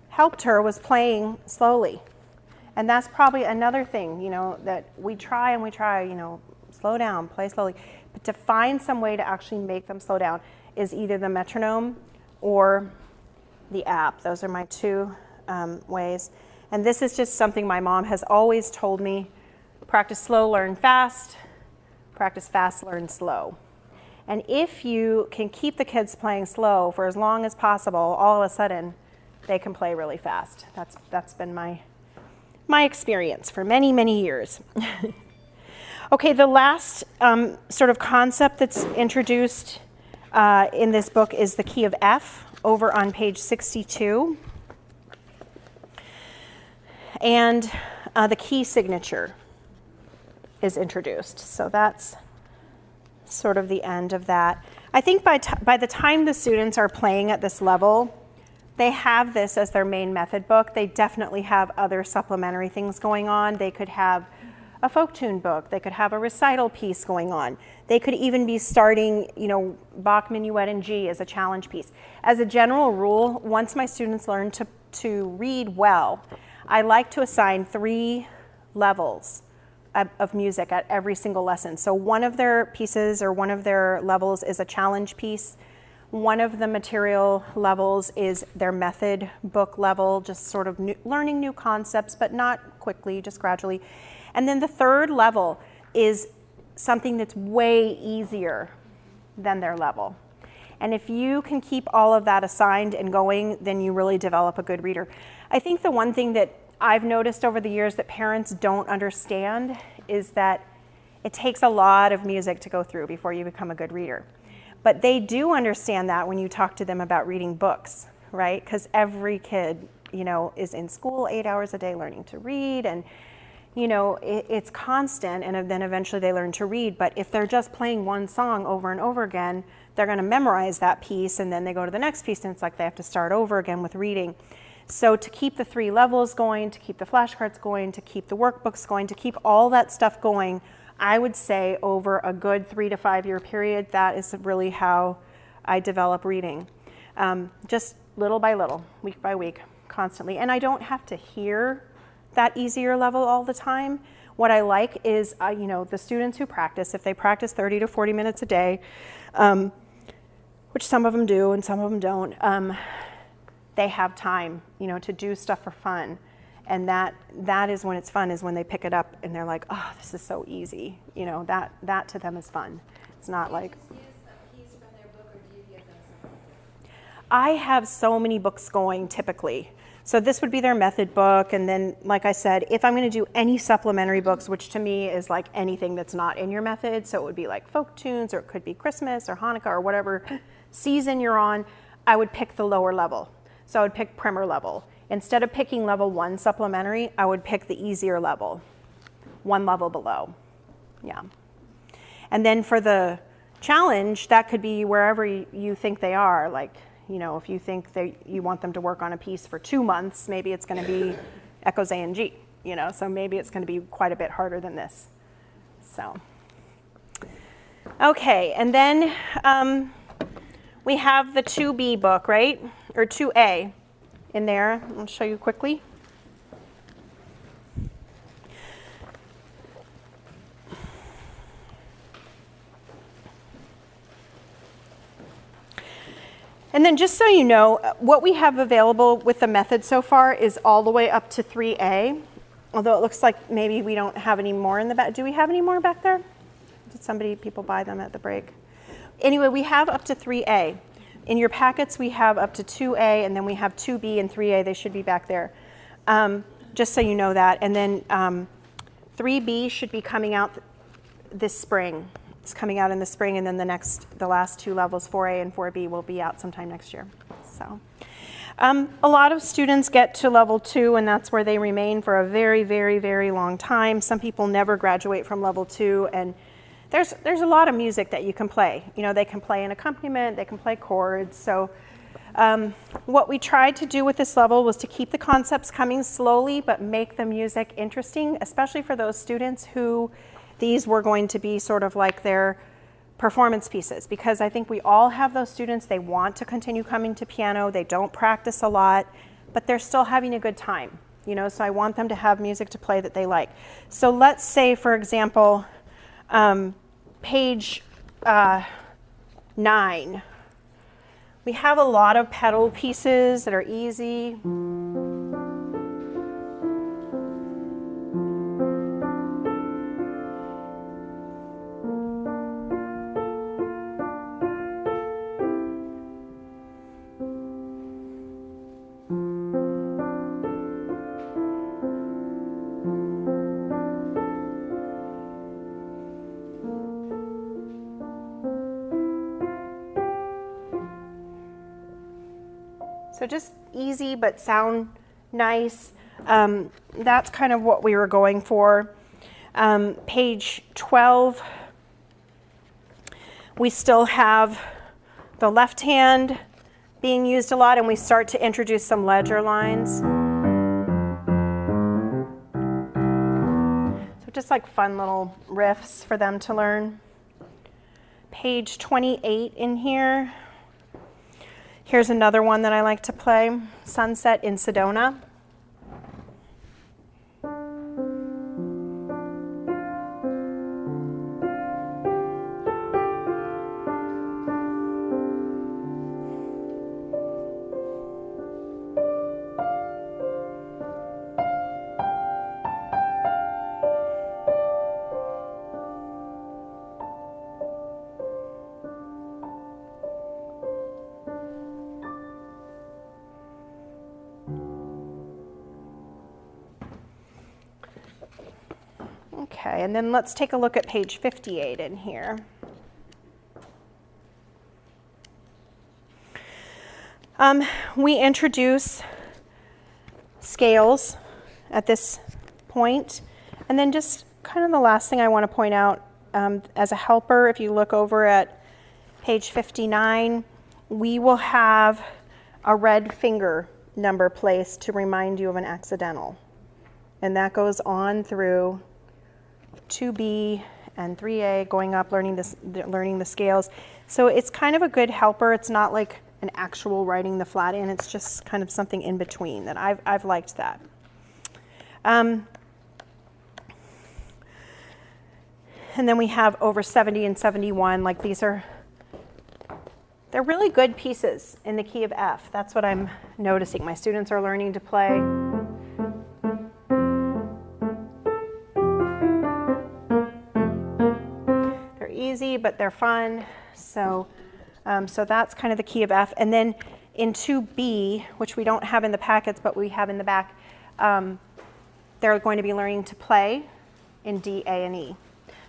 helped her was playing slowly. And that's probably another thing, that we try, slow down, play slowly. But to find some way to actually make them slow down is either the metronome or the app. Those are my two ways. And this is just something my mom has always told me: practice slow, learn fast; practice fast, learn slow. And if you can keep the kids playing slow for as long as possible, all of a sudden they can play really fast. That's been my experience for many, many years. Okay, the last sort of concept that's introduced in this book is the key of F over on page 62. And the key signature is introduced. So that's sort of the end of that. I think by the time the students are playing at this level, they have this as their main method book. They definitely have other supplementary things going on. They could have a folk tune book. They could have a recital piece going on. They could even be starting, Bach Minuet in G as a challenge piece. As a general rule, once my students learn to read well, I like to assign 3 levels of music at every single lesson. So one of their pieces or one of their levels is a challenge piece. One of the material levels is their method book level, just sort of learning new concepts, but not quickly, just gradually. And then the third level is something that's way easier than their level. And if you can keep all of that assigned and going, then you really develop a good reader. I think the one thing that I've noticed over the years that parents don't understand is that it takes a lot of music to go through before you become a good reader. But they do understand that when you talk to them about reading books, right? Because every kid, is in school 8 hours a day learning to read, and it's constant, and then eventually they learn to read. But if they're just playing one song over and over again, they're going to memorize that piece, and then they go to the next piece, and it's like they have to start over again with reading. So to keep the 3 levels going, to keep the flashcards going, to keep the workbooks going, to keep all that stuff going, I would say over a good 3 to 5 year period, that is really how I develop reading. Just little by little, week by week, constantly. And I don't have to hear that easier level all the time. What I like is, the students who practice, if they practice 30 to 40 minutes a day, which some of them do and some of them don't, they have time, to do stuff for fun. And that is when it's fun, is when they pick it up and they're like, oh, this is so easy. That to them is fun. It's not like... Do you just use a piece from their book, or do you give them something? I have so many books going typically. So this would be their method book. And then, like I said, if I'm going to do any supplementary books, which to me is like anything that's not in your method, so it would be like folk tunes, or it could be Christmas or Hanukkah or whatever season you're on, I would pick the lower level. So I would pick primer level. Instead of picking level 1 supplementary, I would pick the easier level, 1 level below. Yeah. And then for the challenge, that could be wherever you think they are. Like, if you think you want them to work on a piece for 2 months, maybe it's going to be Echoes A and G, so maybe it's going to be quite a bit harder than this. So, okay, and then we have the 2B book, right? Or 2A. in there. I'll show you quickly. And then just so you know, what we have available with the method so far is all the way up to 3A, although it looks like maybe we don't have any more in the back. Do we have any more back there? Did people buy them at the break? Anyway, we have up to 3A. In your packets, we have up to 2A, and then we have 2B and 3A. They should be back there, just so you know that. And then 3B should be coming out this spring. It's coming out in the spring, and then the last two levels, 4A and 4B, will be out sometime next year. So, a lot of students get to level 2, and that's where they remain for a very, very, very long time. Some people never graduate from level 2, and there's a lot of music that you can play. You know, they can play an accompaniment, they can play chords. So, what we tried to do with this level was to keep the concepts coming slowly, but make the music interesting, especially for those students who these were going to be sort of like their performance pieces, because I think we all have those students. They want to continue coming to piano. They don't practice a lot, but they're still having a good time, you know, so I want them to have music to play that they like. So let's say, for example, page 9. We have a lot of pedal pieces that are easy. So just easy but sound nice. That's kind of what we were going for. Page 12, we still have the left hand being used a lot, and we start to introduce some ledger lines. So just like fun little riffs for them to learn. Page 28 in here. Here's another one that I like to play, Sunset in Sedona. Okay, and then let's take a look at page 58 in here. We introduce scales at this point, and then just kind of the last thing I want to point out as a helper, if you look over at page 59, we will have a red finger number placed to remind you of an accidental, and that goes on through 2B and 3A, going up, learning the scales. So it's kind of a good helper. It's not like an actual writing the flat in. It's just kind of something in between that I've liked that. And then we have over 70 and 71. Like they're really good pieces in the key of F. That's what I'm noticing. My students are learning to play. Easy, but they're fun. So that's kind of the key of F. And then in 2B, which we don't have in the packets, but we have in the back, they're going to be learning to play in D, A, and E.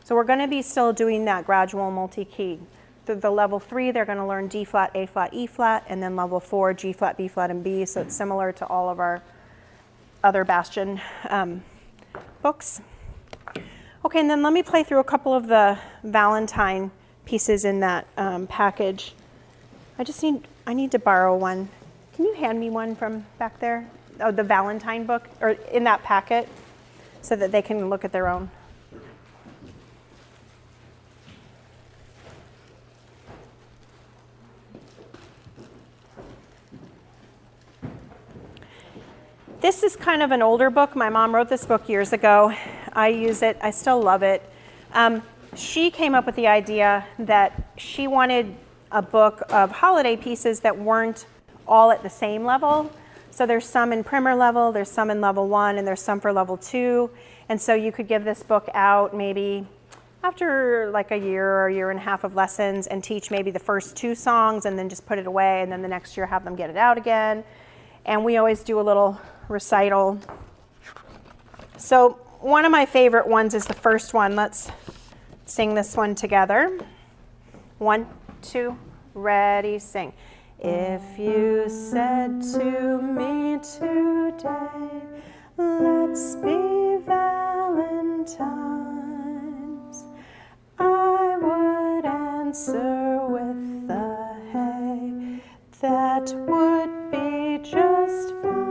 So we're going to be still doing that gradual multi-key. Through the level 3, they're going to learn D flat, A flat, E flat, and then level 4, G flat, B flat, and B. So it's similar to all of our other Bastien books. Okay, and then let me play through a couple of the Valentine pieces in that package. I need to borrow one. Can you hand me one from back there? Oh, the Valentine book, or in that packet, so that they can look at their own. This is kind of an older book. My mom wrote this book years ago. I use it. I still love it. She came up with the idea that she wanted a book of holiday pieces that weren't all at the same level. So there's some in primer level, there's some in level 1, and there's some for level 2. And so you could give this book out maybe after like a year or a year and a half of lessons and teach maybe the first 2 songs and then just put it away, and then the next year have them get it out again. And we always do a little recital. So one of my favorite ones is the first one. Let's sing this one together. 1, 2, ready, sing. If you said to me today, let's be Valentines, I would answer with a hey, that would be just fine.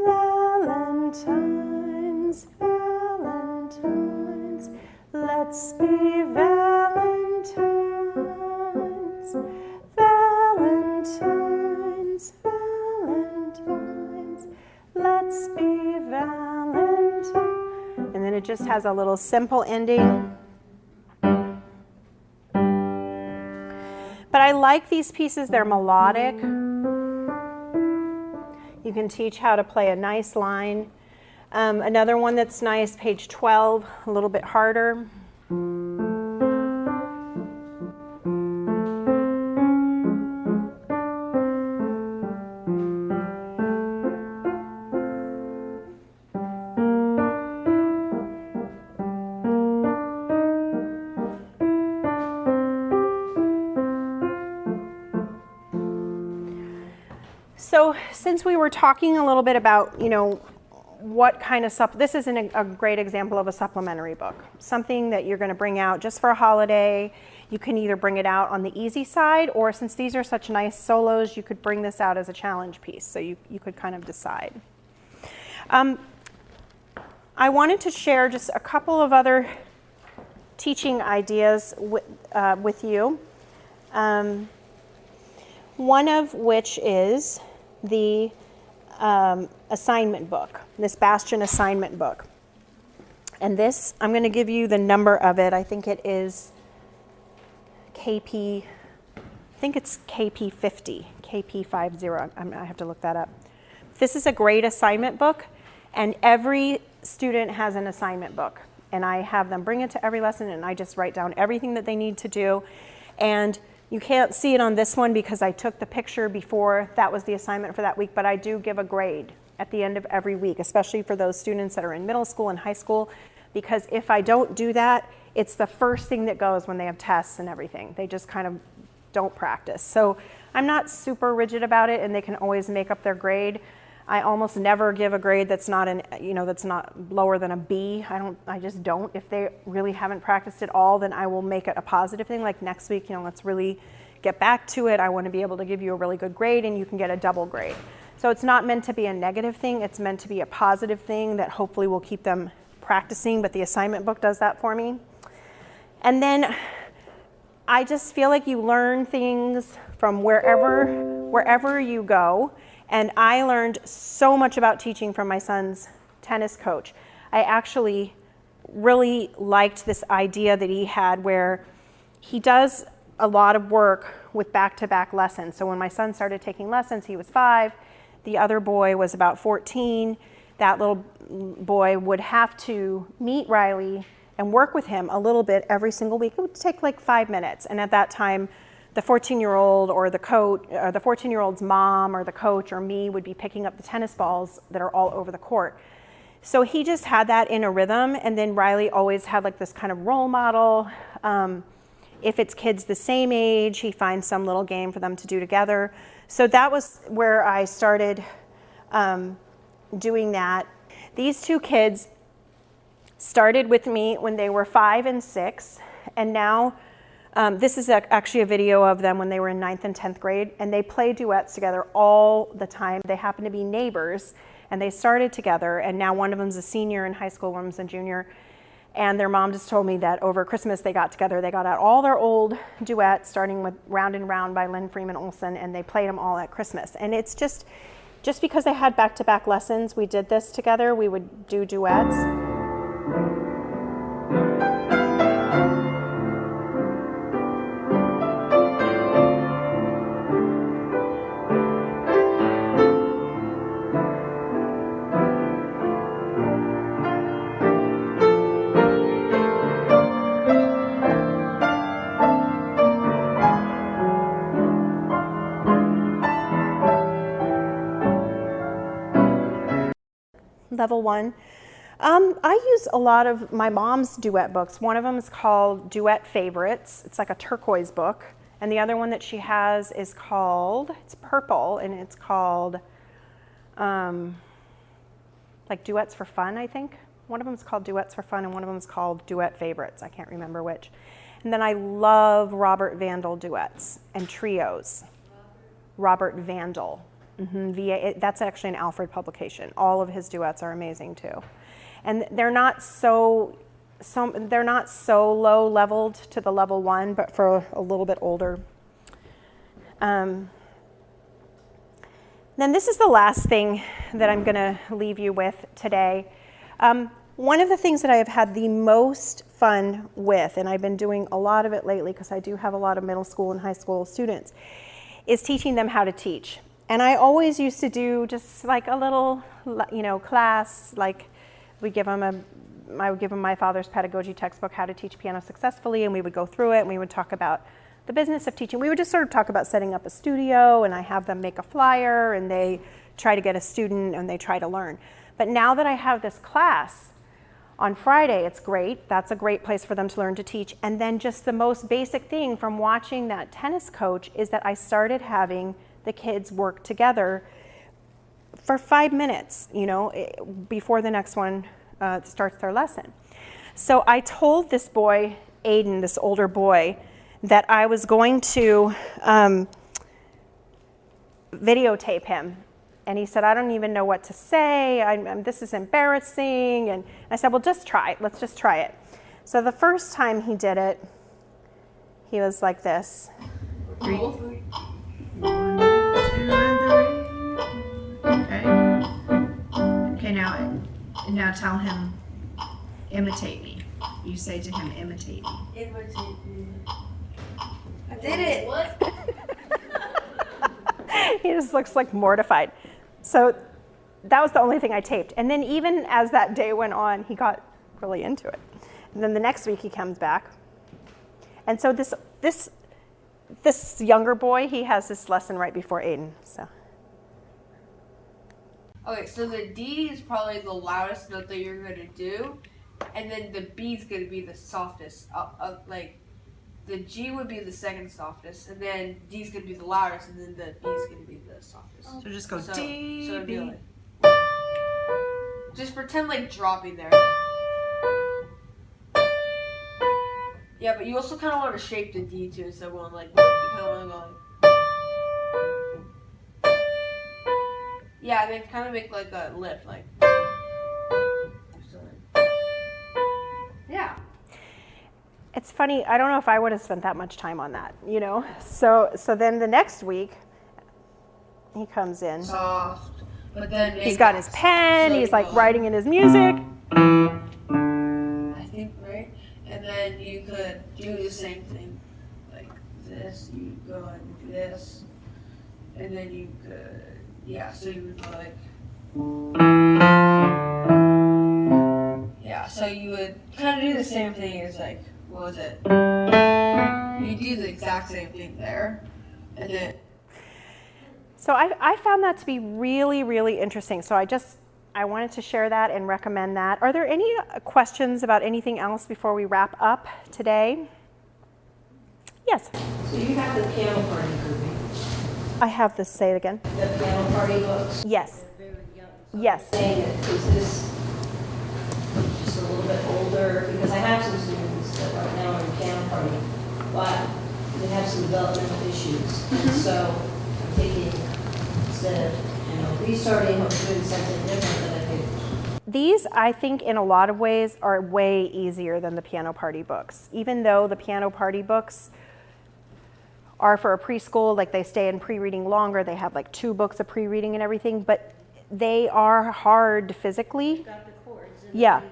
Valentines, Valentines, let's be Valentines. Valentines, Valentines, let's be Valentines. And then it just has a little simple ending. But I like these pieces, they're melodic. You can teach how to play a nice line. Another one that's nice, page 12, a little bit harder. So since we were talking a little bit about, what kind of this is a great example of a supplementary book, something that you're going to bring out just for a holiday. You can either bring it out on the easy side, or since these are such nice solos, you could bring this out as a challenge piece, so you could kind of decide. I wanted to share just a couple of other teaching ideas with you, one of which is the assignment book, this Bastien assignment book. And this, I'm going to give you the number of it. I think it is KP 50, KP 50. I have to look that up. This is a great assignment book, and every student has an assignment book. And I have them bring it to every lesson, and I just write down everything that they need to do. And you can't see it on this one because I took the picture before that was the assignment for that week, but I do give a grade at the end of every week, especially for those students that are in middle school and high school, because if I don't do that, it's the first thing that goes when they have tests and everything. They just kind of don't practice. So I'm not super rigid about it, and they can always make up their grade. I almost never give a grade that's not that's not lower than a B. I just don't. If they really haven't practiced at all, then I will make it a positive thing. Like next week, let's really get back to it. I want to be able to give you a really good grade, and you can get a double grade. So it's not meant to be a negative thing. It's meant to be a positive thing that hopefully will keep them practicing, but the assignment book does that for me. And then I just feel like you learn things from wherever you go. And I learned so much about teaching from my son's tennis coach. I actually really liked this idea that he had where he does a lot of work with back-to-back lessons. So when my son started taking lessons, he was 5. The other boy was about 14. That little boy would have to meet Riley and work with him a little bit every single week. It would take like 5 minutes. And at that time, the 14-year-old or the coach, or the 14-year-old's mom or the coach or me would be picking up the tennis balls that are all over the court. So he just had that in a rhythm, and then Riley always had like this kind of role model. If it's kids the same age, he finds some little game for them to do together. So that was where I started doing that. These 2 kids started with me when they were 5 and 6, and now this is actually a video of them when they were in 9th and 10th grade, and they play duets together all the time. They happen to be neighbors, and they started together, and now one of them's a senior in high school, one of them's a junior, and their mom just told me that over Christmas they got together. They got out all their old duets, starting with Round and Round by Lynn Freeman Olsen, and they played them all at Christmas. And it's just just because they had back-to-back lessons, we did this together. We would do duets. Level 1. I use a lot of my mom's duet books. One of them is called Duet Favorites. It's like a turquoise book. And the other one that she has is called, it's purple, and it's called like Duets for Fun, I think. One of them is called Duets for Fun, and one of them is called Duet Favorites. I can't remember which. And then I love Robert Vandal duets and trios. Robert Vandal. That's actually an Alfred publication. All of his duets are amazing too, and they're not so low leveled to the level 1, but for a little bit older. Then this is the last thing that I'm going to leave you with today. One of the things that I have had the most fun with, and I've been doing a lot of it lately because I do have a lot of middle school and high school students, is teaching them how to teach. And I always used to do just like a little, class, like I would give them my father's pedagogy textbook, How to Teach Piano Successfully, and we would go through it, and we would talk about the business of teaching. We would just sort of talk about setting up a studio, and I have them make a flyer, and they try to get a student, and they try to learn. But now that I have this class on Friday, it's great. That's a great place for them to learn to teach. And then just the most basic thing from watching that tennis coach is that I started having the kids work together for 5 minutes, before the next one starts their lesson. So I told this boy, Aiden, this older boy, that I was going to videotape him. And he said, I don't even know what to say. This is embarrassing. And I said, well, just try it. Let's just try it. So the first time he did it, he was like this. 3, 1, 2, and 3. Okay, now tell him, imitate me. You say to him, imitate me. Imitate me. I did it. What? He just looks like mortified. So that was the only thing I taped. And then even as that day went on, he got really into it. And then the next week he comes back. And so this younger boy, he has this lesson right before Aiden. So. Okay, so the D is probably the loudest note that you're going to do. And then the B is going to be the softest. Like, the G would be the second softest. And then D is going to be the loudest. And then the B is going to be the softest. So just go D, so it'd be B. like, just pretend like dropping there. Yeah, but you also kind of want to shape the D too. So when you kind of want to go like. Yeah, and then kind of make like a lip, like. Yeah. It's funny, I don't know if I would have spent that much time on that, So then the next week, he comes in. Soft. But then He's got his pen, so he's like writing in his music. I think, right? And then you could do the same thing. Like this, you go and do this. And then you could, so you would go like. Yeah, so you would kind of do the same thing as like, what was it? You do the exact same thing there. And then. So I found that to be really, really interesting. So I wanted to share that and recommend that. Are there any questions about anything else before we wrap up today? Yes? So you have the piano party grouping. I have this, say it again. The piano party books. Yes. Yes. Saying that is this just a little bit older? Because I have some students that right now are in piano party, but they have some developmental issues. And so I'm thinking instead of restarting or doing something different that I could. These, I think, in a lot of ways, are way easier than the piano party books. Even though the piano party books are for a preschool, like they stay in pre-reading longer, they have like 2 books of pre-reading and everything, but they are hard physically. Got the cords. And Yeah.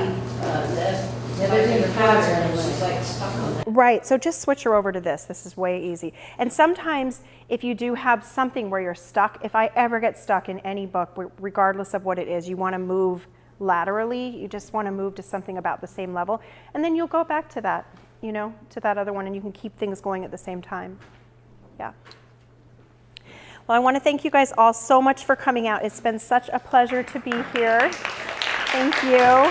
Everything the pattern, and she's like stuck on that. Right, so just switch her over to this. This is way easy. And sometimes if you do have something where you're stuck, if I ever get stuck in any book, regardless of what it is, you want to move laterally, you just want to move to something about the same level, and then you'll go back to that, you know, to that other one, and you can keep things going at the same time. Yeah. Well, I want to thank you guys all so much for coming out. It's been such a pleasure to be here. Thank you.